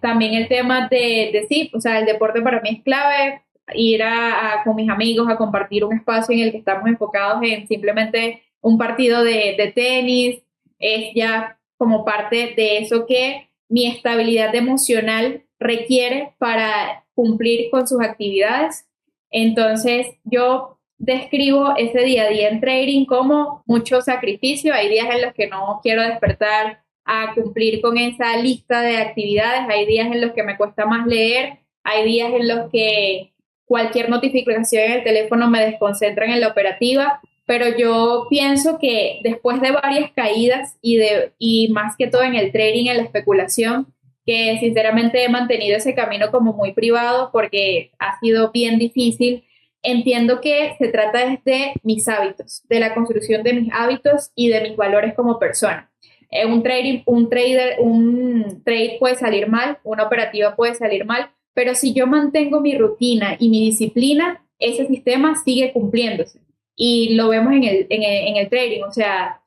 También el tema de sí, o sea, el deporte para mí es clave, ir con mis amigos a compartir un espacio en el que estamos enfocados en simplemente un partido de tenis, es ya como parte de eso que mi estabilidad emocional requiere para cumplir con sus actividades. Entonces, yo describo ese día a día en trading como mucho sacrificio. Hay días en los que no quiero despertar a cumplir con esa lista de actividades, hay días en los que me cuesta más leer, hay días en los que cualquier notificación en el teléfono me desconcentra en la operativa, pero yo pienso que después de varias caídas y más que todo en el trading, en la especulación, que sinceramente he mantenido ese camino como muy privado porque ha sido bien difícil. Entiendo que se trata de mis hábitos, de la construcción de mis hábitos y de mis valores como persona. Un trade puede salir mal, una operativa puede salir mal, pero si yo mantengo mi rutina y mi disciplina, ese sistema sigue cumpliéndose. Y lo vemos en el trading, o sea,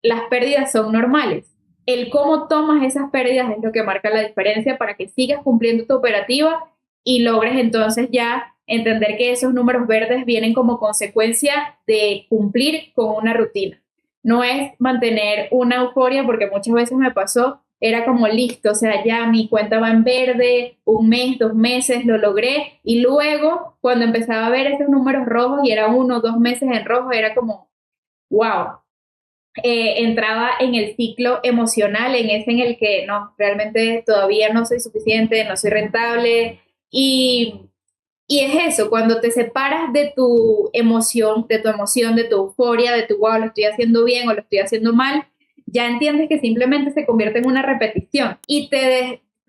las pérdidas son normales. El cómo tomas esas pérdidas es lo que marca la diferencia para que sigas cumpliendo tu operativa y logres entonces ya entender que esos números verdes vienen como consecuencia de cumplir con una rutina. No es mantener una euforia, porque muchas veces me pasó, era como listo, o sea, ya mi cuenta va en verde, 1 mes, 2 meses, lo logré, y luego cuando empezaba a ver esos números rojos y era 1 o 2 meses en rojo, era como, wow, entraba en el ciclo emocional, en ese en el que no, realmente todavía no soy suficiente, no soy rentable. Y es eso, cuando te separas de tu euforia, de tu wow, lo estoy haciendo bien o lo estoy haciendo mal, ya entiendes que simplemente se convierte en una repetición. Y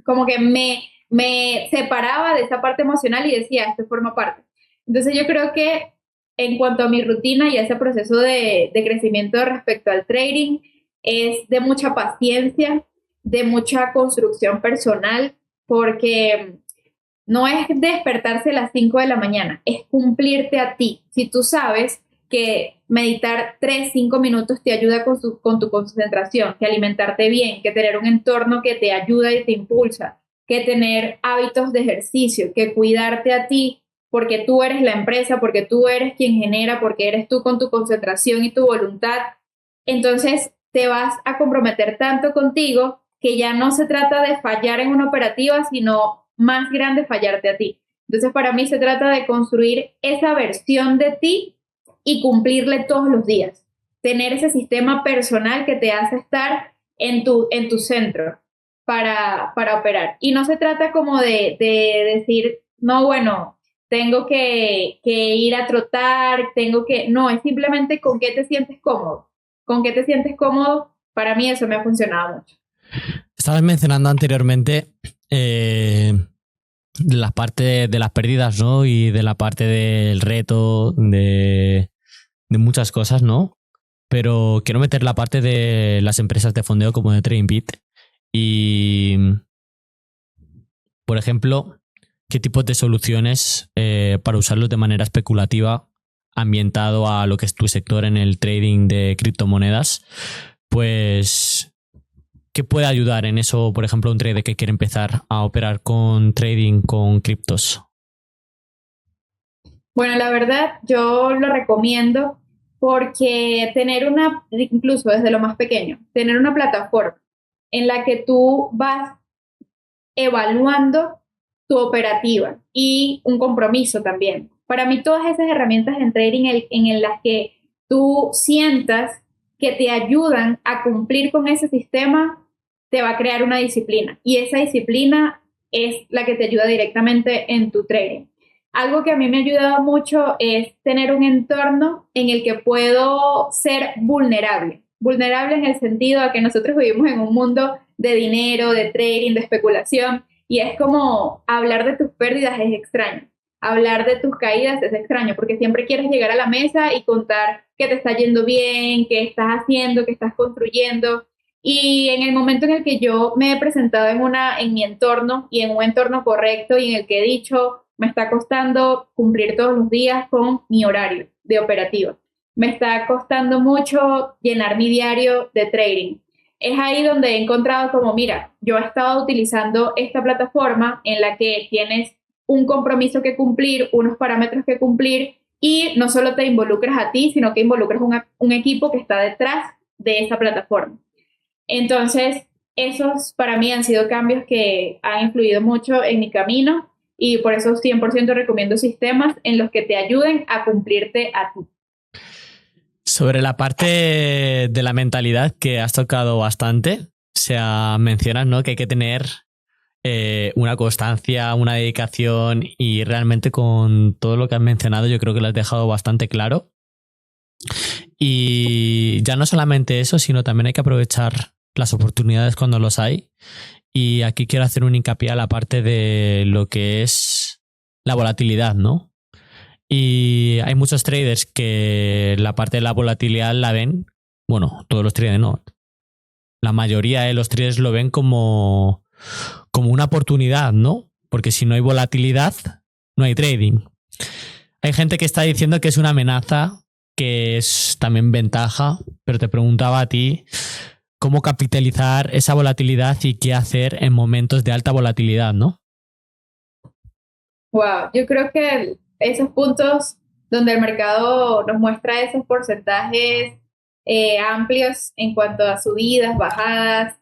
como que me separaba de esa parte emocional y decía, esto forma parte. Entonces yo creo que en cuanto a mi rutina y a ese proceso de crecimiento respecto al trading, es de mucha paciencia, de mucha construcción personal, porque no es despertarse a las 5 de la mañana, es cumplirte a ti. Si tú sabes que meditar 3, 5 minutos te ayuda con tu concentración, que alimentarte bien, que tener un entorno que te ayuda y te impulsa, que tener hábitos de ejercicio, que cuidarte a ti, porque tú eres la empresa, porque tú eres quien genera, porque eres tú con tu concentración y tu voluntad, entonces te vas a comprometer tanto contigo que ya no se trata de fallar en una operativa, sino más grande fallarte a ti. Entonces para mí se trata de construir esa versión de ti y cumplirle todos los días. Tener ese sistema personal que te hace estar en tu centro para operar. Y no se trata como de decir, no, bueno, tengo que ir a trotar, tengo que... No, es simplemente con qué te sientes cómodo. ¿Con qué te sientes cómodo? Para mí eso me ha funcionado mucho. Estabas mencionando anteriormente la parte de las pérdidas, ¿no? Y de la parte del reto, de muchas cosas, ¿no? Pero quiero meter la parte de las empresas de fondeo como de TradingBit y, por ejemplo, qué tipos de soluciones para usarlos de manera especulativa ambientado a lo que es tu sector en el trading de criptomonedas, pues ¿qué puede ayudar en eso, por ejemplo, un trader que quiere empezar a operar con trading con criptos? Bueno, la verdad, yo lo recomiendo porque tener una, incluso desde lo más pequeño, tener una plataforma en la que tú vas evaluando tu operativa y un compromiso también. Para mí, todas esas herramientas en trading en las que tú sientas que te ayudan a cumplir con ese sistema, te va a crear una disciplina. Y esa disciplina es la que te ayuda directamente en tu trading. Algo que a mí me ha ayudado mucho es tener un entorno en el que puedo ser vulnerable. Vulnerable en el sentido de que nosotros vivimos en un mundo de dinero, de trading, de especulación, y es como hablar de tus pérdidas es extraño. Hablar de tus caídas es extraño, porque siempre quieres llegar a la mesa y contar que te está yendo bien, qué estás haciendo, qué estás construyendo. Y en el momento en el que yo me he presentado en mi entorno y en un entorno correcto y en el que he dicho, me está costando cumplir todos los días con mi horario de operativa. Me está costando mucho llenar mi diario de trading. Es ahí donde he encontrado como, mira, yo he estado utilizando esta plataforma en la que tienes un compromiso que cumplir, unos parámetros que cumplir y no solo te involucras a ti, sino que involucras un equipo que está detrás de esa plataforma. Entonces, esos para mí han sido cambios que han influido mucho en mi camino y por eso 100% recomiendo sistemas en los que te ayuden a cumplirte a ti. Sobre la parte de la mentalidad que has tocado bastante, o sea, mencionas, ¿no?, que hay que tener una constancia, una dedicación y realmente con todo lo que has mencionado yo creo que lo has dejado bastante claro. Y ya no solamente eso, sino también hay que aprovechar las oportunidades cuando los hay. Y aquí quiero hacer un hincapié a la parte de lo que es la volatilidad, ¿no? Y hay muchos traders que la parte de la volatilidad la ven, bueno, todos los traders no, la mayoría de los traders lo ven como una oportunidad, ¿no? Porque si no hay volatilidad, no hay trading. Hay gente que está diciendo que es una amenaza, que es también ventaja, pero te preguntaba a ti cómo capitalizar esa volatilidad y qué hacer en momentos de alta volatilidad, ¿no? Wow, yo creo que esos puntos donde el mercado nos muestra esos porcentajes amplios en cuanto a subidas, bajadas,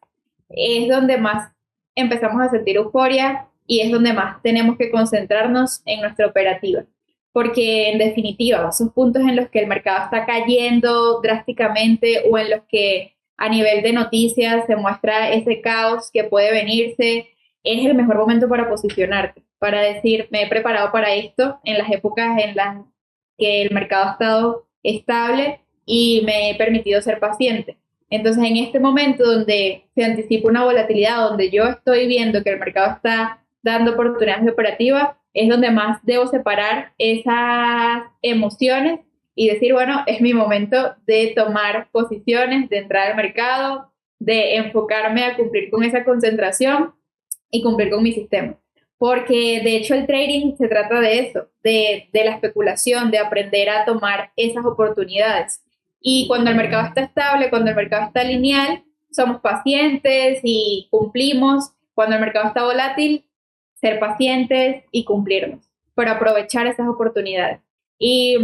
es donde más empezamos a sentir euforia y es donde más tenemos que concentrarnos en nuestra operativa. Porque en definitiva, esos puntos en los que el mercado está cayendo drásticamente o en los que a nivel de noticias se muestra ese caos que puede venirse, es el mejor momento para posicionarte, para decir, me he preparado para esto en las épocas en las que el mercado ha estado estable y me he permitido ser paciente. Entonces, en este momento donde se anticipa una volatilidad, donde yo estoy viendo que el mercado está dando oportunidades de operativa, es donde más debo separar esas emociones y decir, bueno, es mi momento de tomar posiciones, de entrar al mercado, de enfocarme a cumplir con esa concentración y cumplir con mi sistema. porque de hecho el trading se trata de eso, de la especulación, de aprender a tomar esas oportunidades. Y cuando el mercado está estable, cuando el mercado está lineal, somos pacientes y cumplimos. Cuando el mercado está volátil, ser pacientes y cumplirnos, pero aprovechar esas oportunidades. Y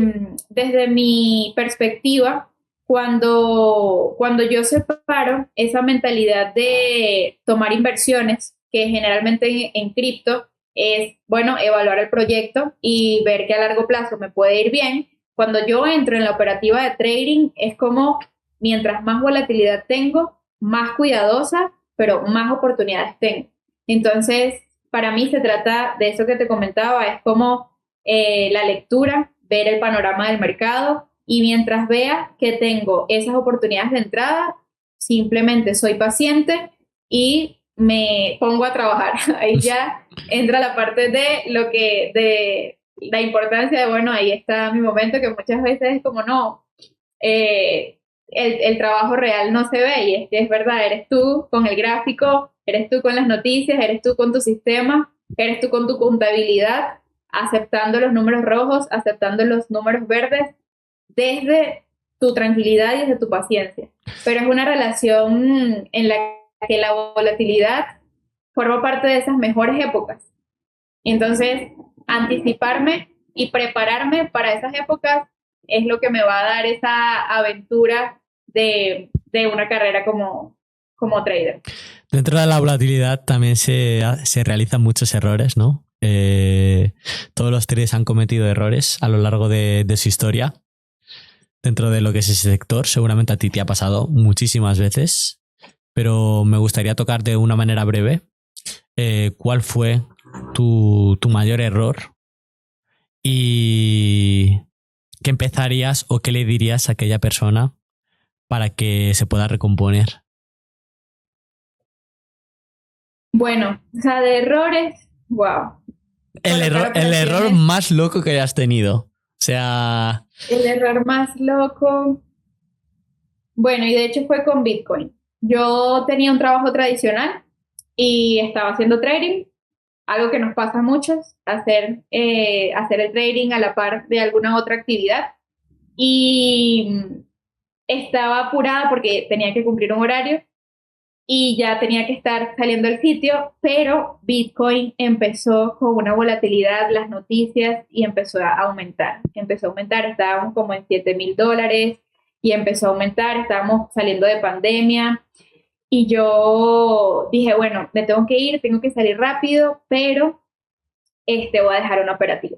desde mi perspectiva, cuando yo separo esa mentalidad de tomar inversiones, que generalmente en cripto es, bueno, evaluar el proyecto y ver que a largo plazo me puede ir bien. Cuando yo entro en la operativa de trading, es como mientras más volatilidad tengo, más cuidadosa, pero más oportunidades tengo. Entonces, para mí se trata de eso que te comentaba, es como la lectura, ver el panorama del mercado y mientras vea que tengo esas oportunidades de entrada, simplemente soy paciente y me pongo a trabajar. Ahí ya entra la parte de lo que, de la importancia de, bueno, ahí está mi momento, que muchas veces es como, no, el trabajo real no se ve y es que es verdad, eres tú con el gráfico, eres tú con las noticias, eres tú con tu sistema, eres tú con tu contabilidad, aceptando los números rojos, aceptando los números verdes, desde tu tranquilidad y desde tu paciencia. Pero es una relación en la que la volatilidad forma parte de esas mejores épocas. Entonces, anticiparme y prepararme para esas épocas es lo que me va a dar esa aventura de una carrera como trader. Dentro de la volatilidad también se realizan muchos errores, ¿no? Todos los traders han cometido errores a lo largo de su historia. Dentro de lo que es ese sector, seguramente a ti te ha pasado muchísimas veces, pero me gustaría tocar de una manera breve cuál fue tu mayor error y qué empezarías o qué le dirías a aquella persona para que se pueda recomponer. Bueno, o sea, de errores, wow. El error más loco que hayas tenido. O sea... El error más loco. Bueno, y de hecho fue con Bitcoin. Yo tenía un trabajo tradicional y estaba haciendo trading, algo que nos pasa a muchos, hacer el trading a la par de alguna otra actividad. Y estaba apurada porque tenía que cumplir un horario y ya tenía que estar saliendo del sitio, pero Bitcoin empezó con una volatilidad, las noticias, y empezó a aumentar. Empezó a aumentar, estábamos como en $7,000 y empezó a aumentar, estábamos saliendo de pandemia. Y yo dije, bueno, me tengo que ir, tengo que salir rápido, pero voy a dejar una operativa.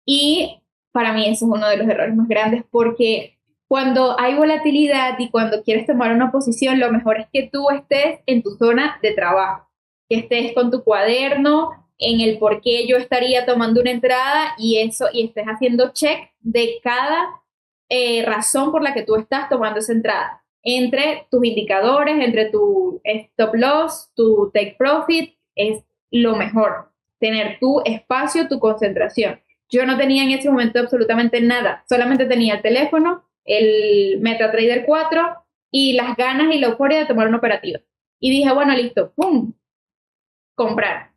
Y para mí eso es uno de los errores más grandes porque cuando hay volatilidad y cuando quieres tomar una posición, lo mejor es que tú estés en tu zona de trabajo, que estés con tu cuaderno en el por qué yo estaría tomando una entrada y eso, y estés haciendo check de cada razón por la que tú estás tomando esa entrada. Entre tus indicadores, entre tu stop loss, tu take profit, es lo mejor. Tener tu espacio, tu concentración. Yo no tenía en ese momento absolutamente nada, solamente tenía el teléfono, el MetaTrader 4 y las ganas y la euforia de tomar una operativa. Y dije, bueno, listo, ¡pum! Comprar.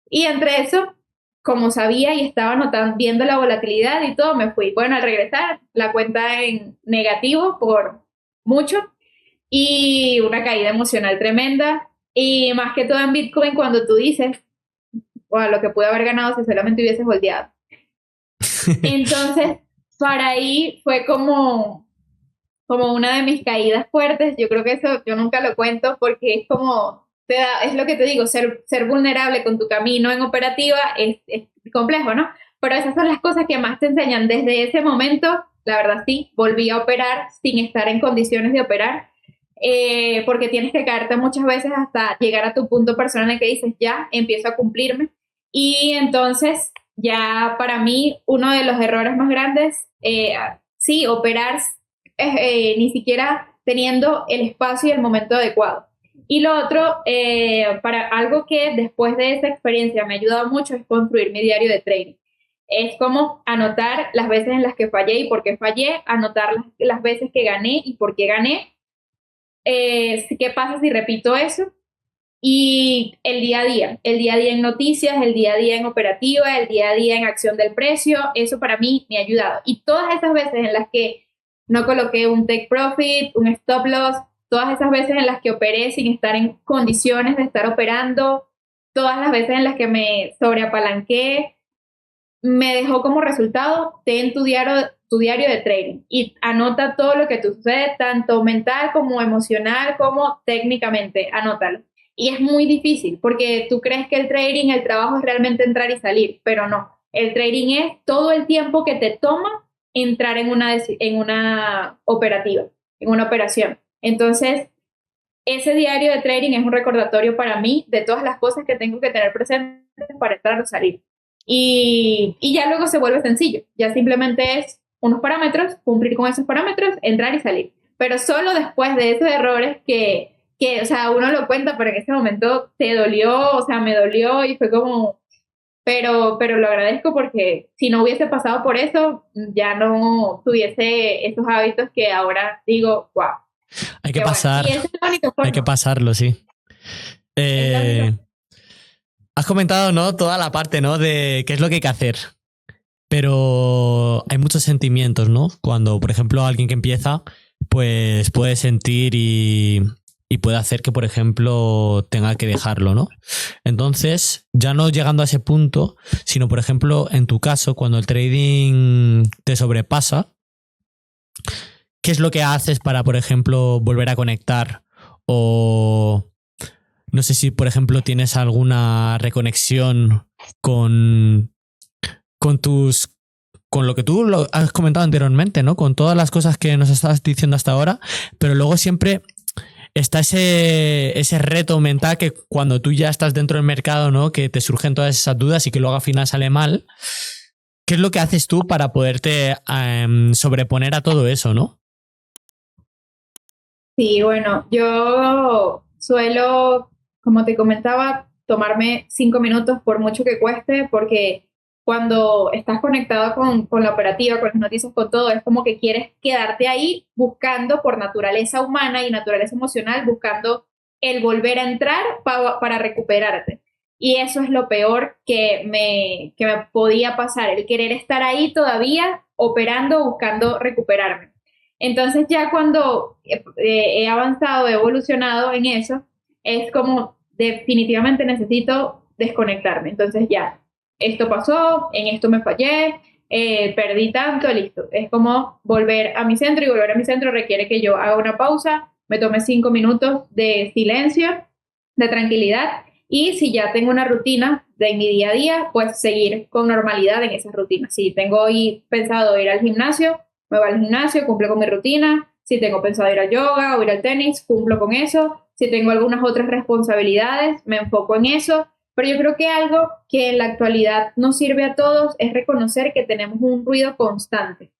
Y entre eso, como sabía y estaba notando, viendo la volatilidad y todo, me fui. Bueno, al regresar, la cuenta en negativo por mucho y una caída emocional tremenda. Y más que todo en Bitcoin, cuando tú dices, wow, lo que pude haber ganado si solamente hubiese holdeado. Entonces, para ahí fue como una de mis caídas fuertes. Yo creo que eso yo nunca lo cuento porque es como, es lo que te digo, ser vulnerable con tu camino en operativa es complejo, ¿no? Pero esas son las cosas que más te enseñan. Desde ese momento, la verdad sí, volví a operar sin estar en condiciones de operar, porque tienes que caerte muchas veces hasta llegar a tu punto personal en el que dices, ya, empiezo a cumplirme. Y entonces, ya para mí, uno de los errores más grandes, sí, operar ni siquiera teniendo el espacio y el momento adecuado. Y lo otro, para algo que después de esa experiencia me ha ayudado mucho es construir mi diario de trading. Es como anotar las veces en las que fallé y por qué fallé, anotar las veces que gané y por qué gané. ¿Qué pasa si repito eso? y el día a día en noticias, el día a día en operativa, el día a día en acción del precio, eso para mí me ha ayudado. Y todas esas veces en las que no coloqué un take profit, un stop loss, todas esas veces en las que operé sin estar en condiciones de estar operando, todas las veces en las que me sobreapalanqué, me dejó como resultado, ten tu diario de trading y anota todo lo que te sucede, tanto mental como emocional, como técnicamente, anótalo. Y es muy difícil porque tú crees que el trading, el trabajo es realmente entrar y salir, pero no. El trading es todo el tiempo que te toma entrar en una operativa, en una operación. Entonces, ese diario de trading es un recordatorio para mí de todas las cosas que tengo que tener presentes para entrar o salir. Y ya luego se vuelve sencillo. Ya simplemente es unos parámetros, cumplir con esos parámetros, entrar y salir. Pero solo después de esos errores o sea, uno lo cuenta, pero en ese momento te dolió, o sea, me dolió y fue como, pero lo agradezco porque si no hubiese pasado por eso, ya no tuviese esos hábitos que ahora digo, wow, Hay que qué bueno. pasar, Y esa es la única hay que forma. pasarlo, sí. Es la única. Has comentado, ¿no? Toda la parte, ¿no? De qué es lo que hay que hacer. Pero hay muchos sentimientos, ¿no? Cuando, por ejemplo, alguien que empieza, pues puede sentir y puede hacer que, por ejemplo, tenga que dejarlo, ¿no? Entonces, ya no llegando a ese punto, sino, por ejemplo, en tu caso, cuando el trading te sobrepasa, ¿qué es lo que haces para, por ejemplo, volver a conectar? O no sé si, por ejemplo, tienes alguna reconexión con con tus con lo que tú has comentado anteriormente, ¿no? Con todas las cosas que nos estás diciendo hasta ahora, pero luego siempre está ese reto mental que cuando tú ya estás dentro del mercado, ¿no? Que te surgen todas esas dudas y que luego al final sale mal. ¿Qué es lo que haces tú para poderte sobreponer a todo eso, no? Sí, bueno, yo suelo, como te comentaba, tomarme 5 minutos por mucho que cueste, porque cuando estás conectado con la operativa, con las noticias, con todo, es como que quieres quedarte ahí buscando por naturaleza humana y naturaleza emocional, buscando el volver a entrar para recuperarte. Y eso es lo peor que me podía pasar, el querer estar ahí todavía operando, buscando recuperarme. Entonces ya cuando he avanzado, he evolucionado en eso, es como definitivamente necesito desconectarme. Entonces ya, esto pasó, en esto me fallé, perdí tanto, listo. Es como volver a mi centro y volver a mi centro requiere que yo haga una pausa, me tome 5 minutos de silencio, de tranquilidad y si ya tengo una rutina de mi día a día, pues seguir con normalidad en esa rutina. Si tengo hoy pensado ir al gimnasio, me voy al gimnasio, cumplo con mi rutina. Si tengo pensado ir al yoga o ir al tenis, cumplo con eso. Si tengo algunas otras responsabilidades, me enfoco en eso. Pero yo creo que algo que en la actualidad nos sirve a todos es reconocer que tenemos un ruido constante.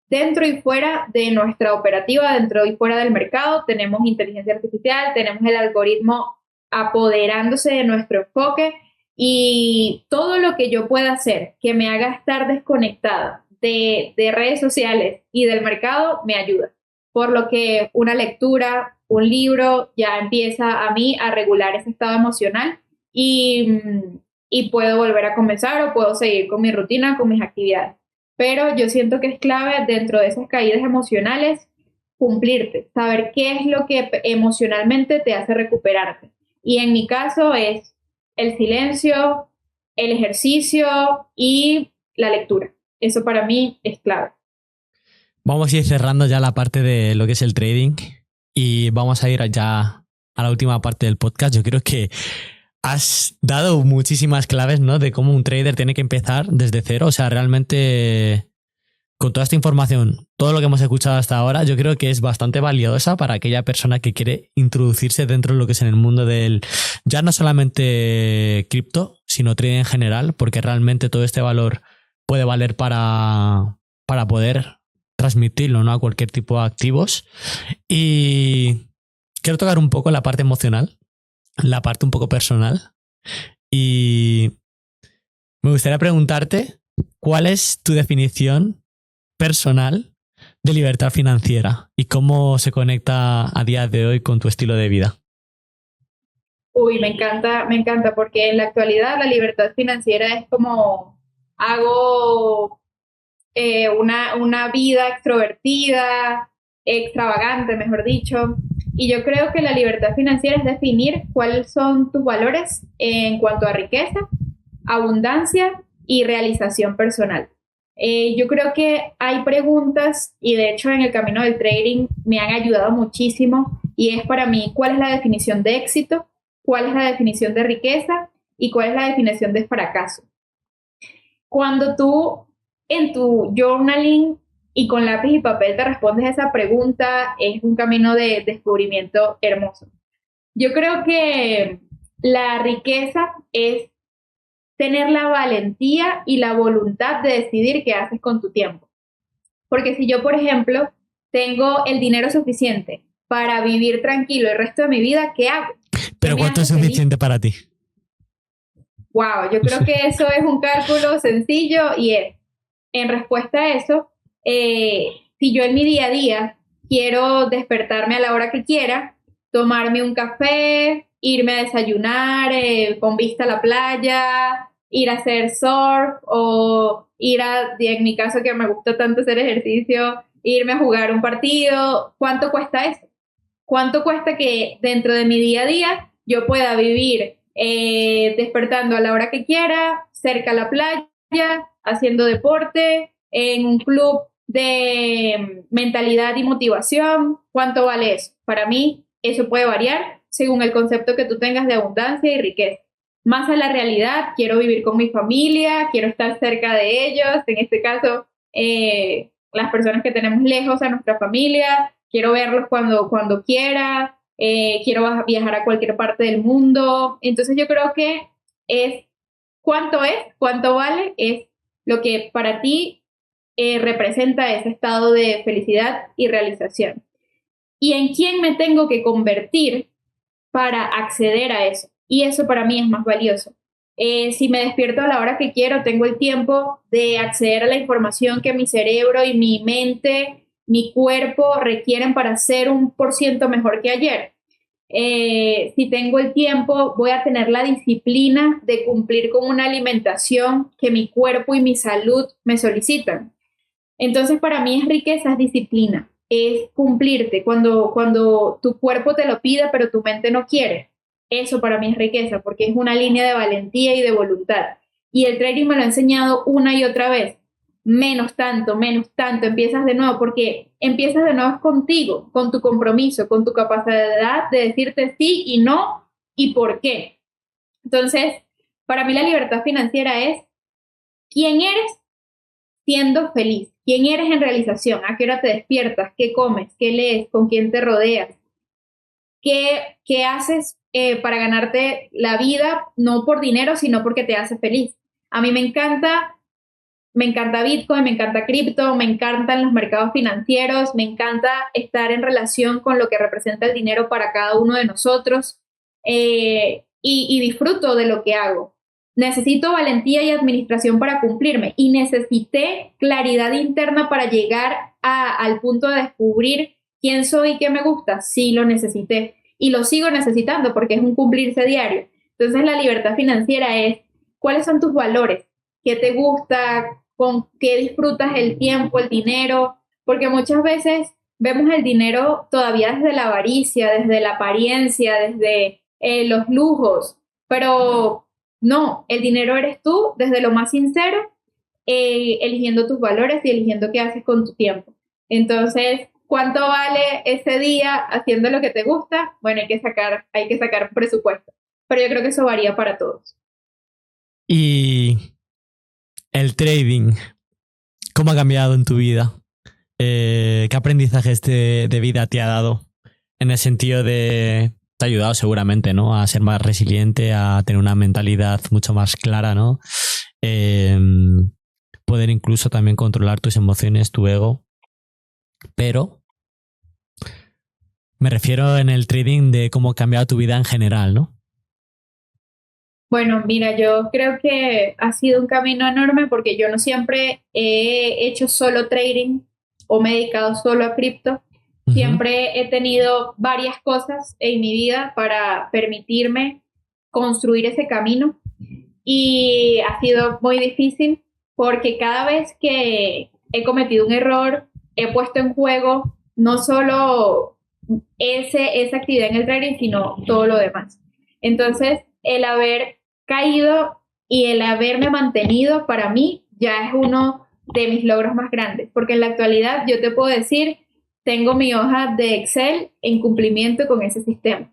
Dentro y fuera de nuestra operativa, dentro y fuera del mercado, tenemos inteligencia artificial, tenemos el algoritmo apoderándose de nuestro enfoque y todo lo que yo pueda hacer que me haga estar desconectada de redes sociales y del mercado me ayuda. Por lo que una lectura, un libro ya empieza a mí a regular ese estado emocional y, y puedo volver a comenzar o puedo seguir con mi rutina, con mis actividades. Pero yo siento que es clave dentro de esas caídas emocionales cumplirte, saber qué es lo que emocionalmente te hace recuperarte. Y en mi caso es el silencio, el ejercicio y la lectura. Eso para mí es clave. Vamos a ir cerrando ya la parte de lo que es el trading y vamos a ir ya a la última parte del podcast. Yo creo que has dado muchísimas claves, ¿no? De cómo un trader tiene que empezar desde cero. O sea, realmente con toda esta información, todo lo que hemos escuchado hasta ahora, yo creo que es bastante valiosa para aquella persona que quiere introducirse dentro de lo que es en el mundo del, ya no solamente cripto, sino trading en general, porque realmente todo este valor puede valer para poder transmitirlo, ¿no? A cualquier tipo de activos. Y quiero tocar un poco la parte emocional, la parte un poco personal. Y me gustaría preguntarte, ¿cuál es tu definición personal de libertad financiera y cómo se conecta a día de hoy con tu estilo de vida? Uy, me encanta, porque en la actualidad la libertad financiera es como hago una vida extrovertida, extravagante, mejor dicho. Y yo creo que la libertad financiera es definir cuáles son tus valores en cuanto a riqueza, abundancia y realización personal. Yo creo que hay preguntas y de hecho en el camino del trading me han ayudado muchísimo y es para mí cuál es la definición de éxito, cuál es la definición de riqueza y cuál es la definición de fracaso. Cuando tú en tu journaling y con lápiz y papel te respondes a esa pregunta, es un camino de descubrimiento hermoso. Yo creo que la riqueza es tener la valentía y la voluntad de decidir qué haces con tu tiempo. Porque si yo, por ejemplo, tengo el dinero suficiente para vivir tranquilo el resto de mi vida, ¿qué hago? ¿Qué Pero me ¿cuánto hace es feliz? suficiente para ti? Wow, yo creo que eso es un cálculo sencillo y es, en respuesta a eso, si yo en mi día a día quiero despertarme a la hora que quiera, tomarme un café, irme a desayunar con vista a la playa, ir a hacer surf o ir a, en mi caso que me gusta tanto hacer ejercicio, irme a jugar un partido, ¿cuánto cuesta eso? ¿Cuánto cuesta que dentro de mi día a día yo pueda vivir despertando a la hora que quiera, cerca a la playa, haciendo deporte, en un club de mentalidad y motivación? ¿Cuánto vale eso? Para mí, eso puede variar según el concepto que tú tengas de abundancia y riqueza. Más a la realidad, quiero vivir con mi familia, quiero estar cerca de ellos, en este caso, las personas que tenemos lejos a nuestra familia, quiero verlos cuando quiera, quiero viajar a cualquier parte del mundo. Entonces yo creo que es cuánto vale, es lo que para ti representa ese estado de felicidad y realización. Y en quién me tengo que convertir para acceder a eso. Y eso para mí es más valioso. Si me despierto a la hora que quiero, tengo el tiempo de acceder a la información que mi cerebro y mi mente, mi cuerpo requieren para ser 1% mejor que ayer. Si tengo el tiempo, voy a tener la disciplina de cumplir con una alimentación que mi cuerpo y mi salud me solicitan. Entonces, para mí es riqueza, es disciplina, es cumplirte cuando tu cuerpo te lo pide, pero tu mente no quiere. Eso para mí es riqueza, porque es una línea de valentía y de voluntad. Y el trading me lo ha enseñado una y otra vez. Menos tanto, empiezas de nuevo, porque empiezas de nuevo contigo, con tu compromiso, con tu capacidad de decirte sí y no y por qué. Entonces, para mí la libertad financiera es quién eres siendo feliz, quién eres en realización, a qué hora te despiertas, qué comes, qué lees, con quién te rodeas, qué haces para ganarte la vida, no por dinero, sino porque te hace feliz. A mí me encanta Bitcoin, me encanta cripto, me encantan los mercados financieros, me encanta estar en relación con lo que representa el dinero para cada uno de nosotros y disfruto de lo que hago. Necesito valentía y administración para cumplirme y necesité claridad interna para llegar al punto de descubrir quién soy y qué me gusta. Sí, lo necesité y lo sigo necesitando porque es un cumplirse diario. Entonces la libertad financiera es cuáles son tus valores, qué te gusta, con qué disfrutas el tiempo, el dinero, porque muchas veces vemos el dinero todavía desde la avaricia, desde la apariencia, desde los lujos, pero no, el dinero eres tú desde lo más sincero, eligiendo tus valores y eligiendo qué haces con tu tiempo. Entonces, ¿cuánto vale ese día haciendo lo que te gusta? Bueno, hay que sacar un presupuesto, pero yo creo que eso varía para todos. Y el trading, ¿cómo ha cambiado en tu vida? ¿Qué aprendizajes de vida te ha dado? En el sentido de... Te ha ayudado seguramente, ¿no? A ser más resiliente, a tener una mentalidad mucho más clara, ¿no? Poder incluso también controlar tus emociones, tu ego. Pero me refiero en el trading de cómo ha cambiado tu vida en general, ¿no? Bueno, mira, yo creo que ha sido un camino enorme porque yo no siempre he hecho solo trading o me he dedicado solo a cripto. Siempre he tenido varias cosas en mi vida para permitirme construir ese camino y ha sido muy difícil porque cada vez que he cometido un error, he puesto en juego no solo esa actividad en el trading, sino todo lo demás. Entonces, el haber caído y el haberme mantenido para mí ya es uno de mis logros más grandes, porque en la actualidad yo te puedo decir, tengo mi hoja de Excel en cumplimiento con ese sistema.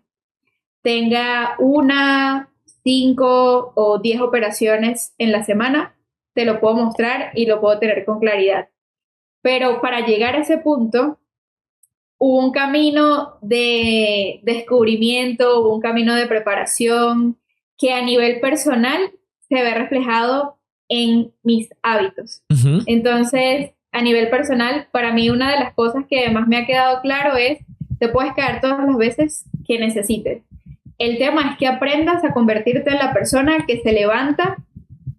Tenga una, 5 o 10 operaciones en la semana, te lo puedo mostrar y lo puedo tener con claridad. Pero para llegar a ese punto, hubo un camino de descubrimiento, hubo un camino de preparación que a nivel personal se ve reflejado en mis hábitos. Entonces, a nivel personal, para mí una de las cosas que más me ha quedado claro es, te puedes caer todas las veces que necesites. El tema es que aprendas a convertirte en la persona que se levanta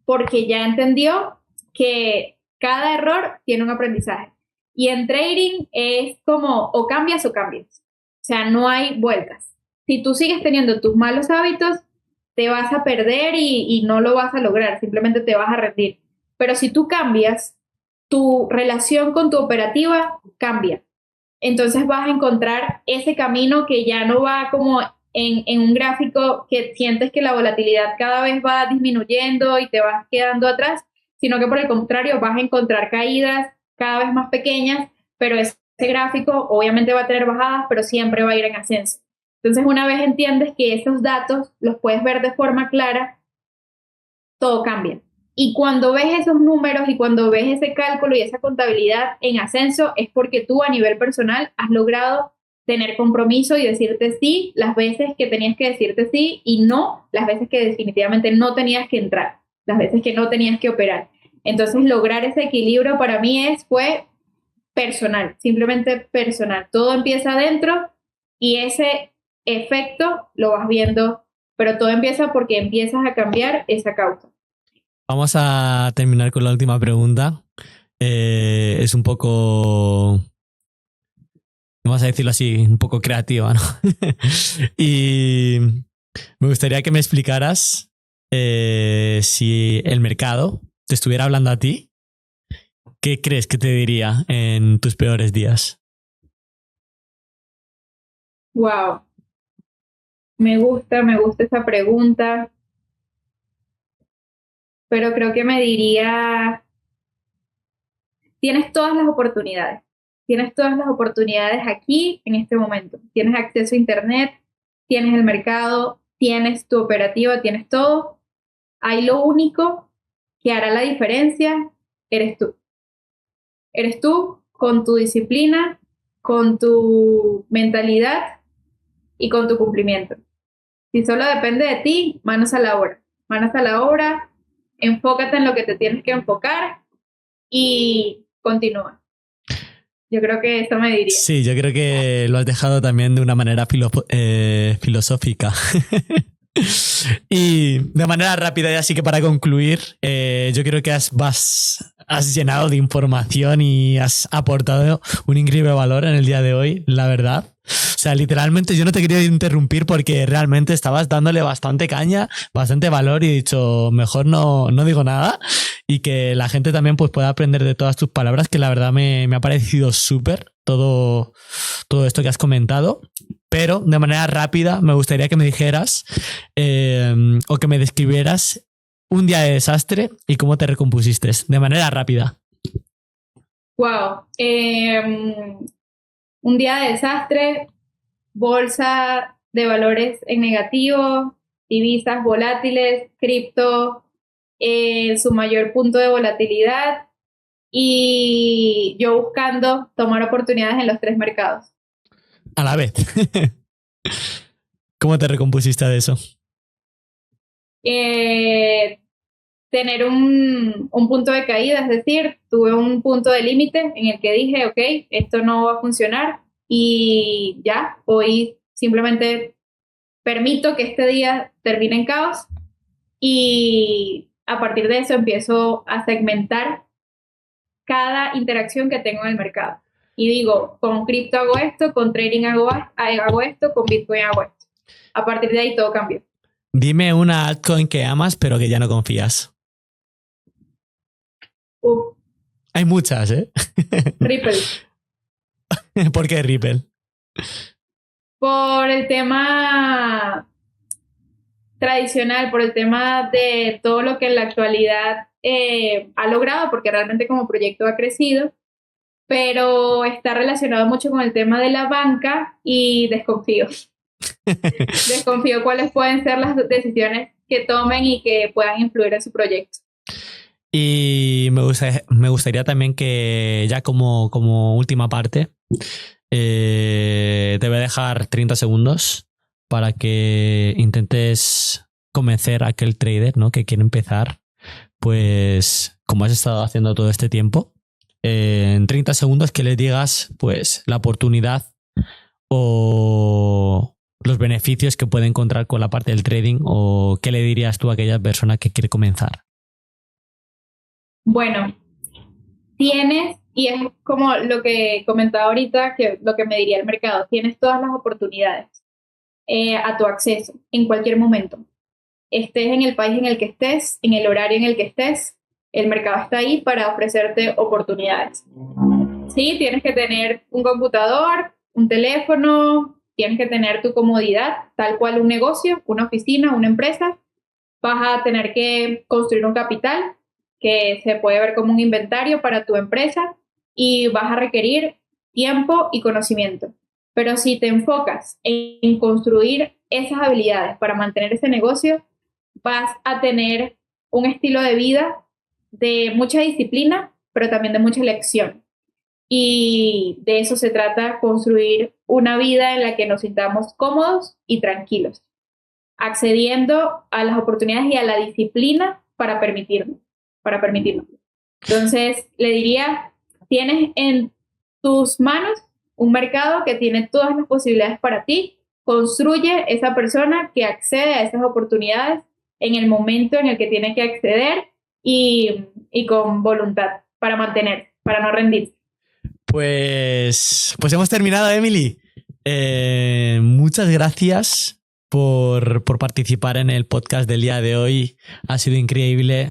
porque ya entendió que cada error tiene un aprendizaje. Y en trading es como o cambias o cambias. O sea, no hay vueltas. Si tú sigues teniendo tus malos hábitos, te vas a perder y no lo vas a lograr. Simplemente te vas a rendir. Pero si tú cambias, tu relación con tu operativa cambia. Entonces vas a encontrar ese camino que ya no va como en un gráfico que sientes que la volatilidad cada vez va disminuyendo y te vas quedando atrás, sino que por el contrario vas a encontrar caídas cada vez más pequeñas, pero ese gráfico obviamente va a tener bajadas, pero siempre va a ir en ascenso. Entonces, una vez entiendes que esos datos los puedes ver de forma clara, todo cambia. Y cuando ves esos números y cuando ves ese cálculo y esa contabilidad en ascenso, es porque tú a nivel personal has logrado tener compromiso y decirte sí las veces que tenías que decirte sí y no las veces que definitivamente no tenías que entrar, las veces que no tenías que operar. Entonces, lograr ese equilibrio para mí fue personal, simplemente personal. Todo empieza adentro y ese efecto lo vas viendo, pero todo empieza porque empiezas a cambiar esa causa. Vamos a terminar con la última pregunta. Es un poco, vamos a decirlo así, un poco creativa, ¿no? Y me gustaría que me explicaras si el mercado te estuviera hablando a ti, ¿qué crees que te diría en tus peores días? Wow, me gusta esa pregunta, pero creo que me diría, tienes todas las oportunidades aquí en este momento, tienes acceso a internet, tienes el mercado, tienes tu operativa, tienes todo, ahí lo único que hará la diferencia eres tú. Eres tú con tu disciplina, con tu mentalidad y con tu cumplimiento. Si solo depende de ti, manos a la obra. Manos a la obra, enfócate en lo que te tienes que enfocar y continúa. Yo creo que eso me diría. Sí, yo creo que lo has dejado también de una manera filosófica. Y de manera rápida, y así que para concluir, yo creo que has llenado de información y has aportado un increíble valor en el día de hoy, la verdad. O sea, literalmente yo no te quería interrumpir porque realmente estabas dándole bastante caña, bastante valor y he dicho, mejor no digo nada y que la gente también pues, pueda aprender de todas tus palabras, que la verdad me ha parecido súper todo esto que has comentado. Pero de manera rápida me gustaría que me dijeras o que me describieras un día de desastre y cómo te recompusiste. De manera rápida. Wow. Un día de desastre, bolsa de valores en negativo, divisas volátiles, cripto, su mayor punto de volatilidad y yo buscando tomar oportunidades en los 3 mercados. A la vez. ¿Cómo te recompusiste de eso? Tener un punto de caída, es decir, tuve un punto de límite en el que dije, ok, esto no va a funcionar y ya, hoy simplemente permito que este día termine en caos y a partir de eso empiezo a segmentar cada interacción que tengo en el mercado. y digo, con cripto hago esto, con trading hago esto, con Bitcoin hago esto. A partir de ahí todo cambió. Dime una altcoin que amas pero que ya no confías. Hay muchas, ¿eh? Ripple. ¿Por qué Ripple? Por el tema tradicional, por el tema de todo lo que en la actualidad ha logrado, porque realmente como proyecto ha crecido, pero está relacionado mucho con el tema de la banca y desconfío. Desconfío cuáles pueden ser las decisiones que tomen y que puedan influir en su proyecto. Y me gustaría también que ya como última parte, te voy a dejar 30 segundos para que intentes convencer a aquel trader, ¿no?, que quiere empezar, pues como has estado haciendo todo este tiempo, en 30 segundos que les digas pues la oportunidad o los beneficios que puede encontrar con la parte del trading, o qué le dirías tú a aquella persona que quiere comenzar. Bueno, tienes, y es como lo que comentaba ahorita, que lo que me diría el mercado, tienes todas las oportunidades a tu acceso en cualquier momento. Estés en el país en el que estés, en el horario en el que estés, el mercado está ahí para ofrecerte oportunidades. Sí, tienes que tener un computador, un teléfono, tienes que tener tu comodidad, tal cual un negocio, una oficina, una empresa. Vas a tener que construir un capital que se puede ver como un inventario para tu empresa y vas a requerir tiempo y conocimiento. Pero si te enfocas en construir esas habilidades para mantener ese negocio, vas a tener un estilo de vida de mucha disciplina, pero también de mucha elección. Y de eso se trata, construir una vida en la que nos sintamos cómodos y tranquilos, accediendo a las oportunidades y a la disciplina para permitirnos. Entonces, le diría, tienes en tus manos un mercado que tiene todas las posibilidades para ti. Construye esa persona que accede a esas oportunidades en el momento en el que tiene que acceder y con voluntad para mantener, para no rendirse. Pues hemos terminado, Emily. Muchas gracias por participar en el podcast del día de hoy. Ha sido increíble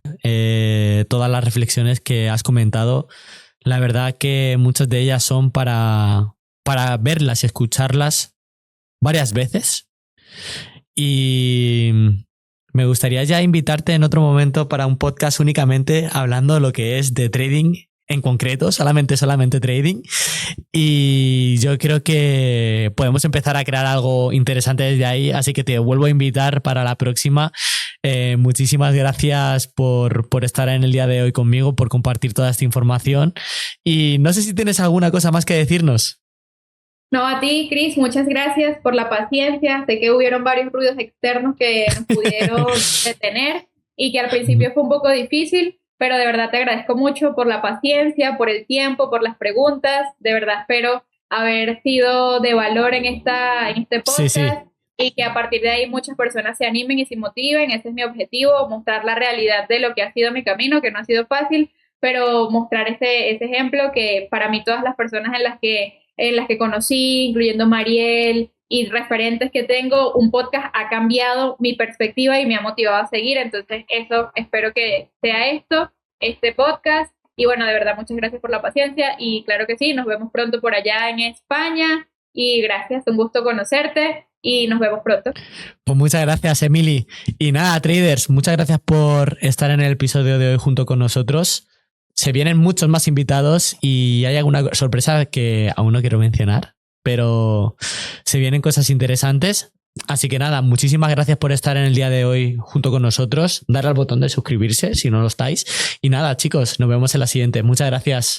todas las reflexiones que has comentado. La verdad que muchas de ellas son para verlas y escucharlas varias veces. Y me gustaría ya invitarte en otro momento para un podcast únicamente hablando de lo que es de trading en concreto, solamente trading. Y yo creo que podemos empezar a crear algo interesante desde ahí, así que te vuelvo a invitar para la próxima. Muchísimas gracias por estar en el día de hoy conmigo, por compartir toda esta información. Y no sé si tienes alguna cosa más que decirnos. No, a ti, Chris, muchas gracias por la paciencia. Sé que hubieron varios ruidos externos que nos pudieron detener y que al principio fue un poco difícil, pero de verdad te agradezco mucho por la paciencia, por el tiempo, por las preguntas. De verdad espero haber sido de valor en este podcast. Sí. Y que a partir de ahí muchas personas se animen y se motiven. Ese es mi objetivo, mostrar la realidad de lo que ha sido mi camino, que no ha sido fácil, pero mostrar ese ejemplo que para mí todas las personas en las que conocí, incluyendo Mariel y referentes que tengo, un podcast ha cambiado mi perspectiva y me ha motivado a seguir. Entonces eso espero que sea este podcast. Y bueno, de verdad, muchas gracias por la paciencia y claro que sí, nos vemos pronto por allá en España y gracias, un gusto conocerte y nos vemos pronto. Pues muchas gracias, Emily. Y nada, traders, muchas gracias por estar en el episodio de hoy junto con nosotros. Se vienen muchos más invitados y hay alguna sorpresa que aún no quiero mencionar, pero se vienen cosas interesantes. Así que nada, muchísimas gracias por estar en el día de hoy junto con nosotros. Darle al botón de suscribirse si no lo estáis. Y nada, chicos, nos vemos en la siguiente. Muchas gracias.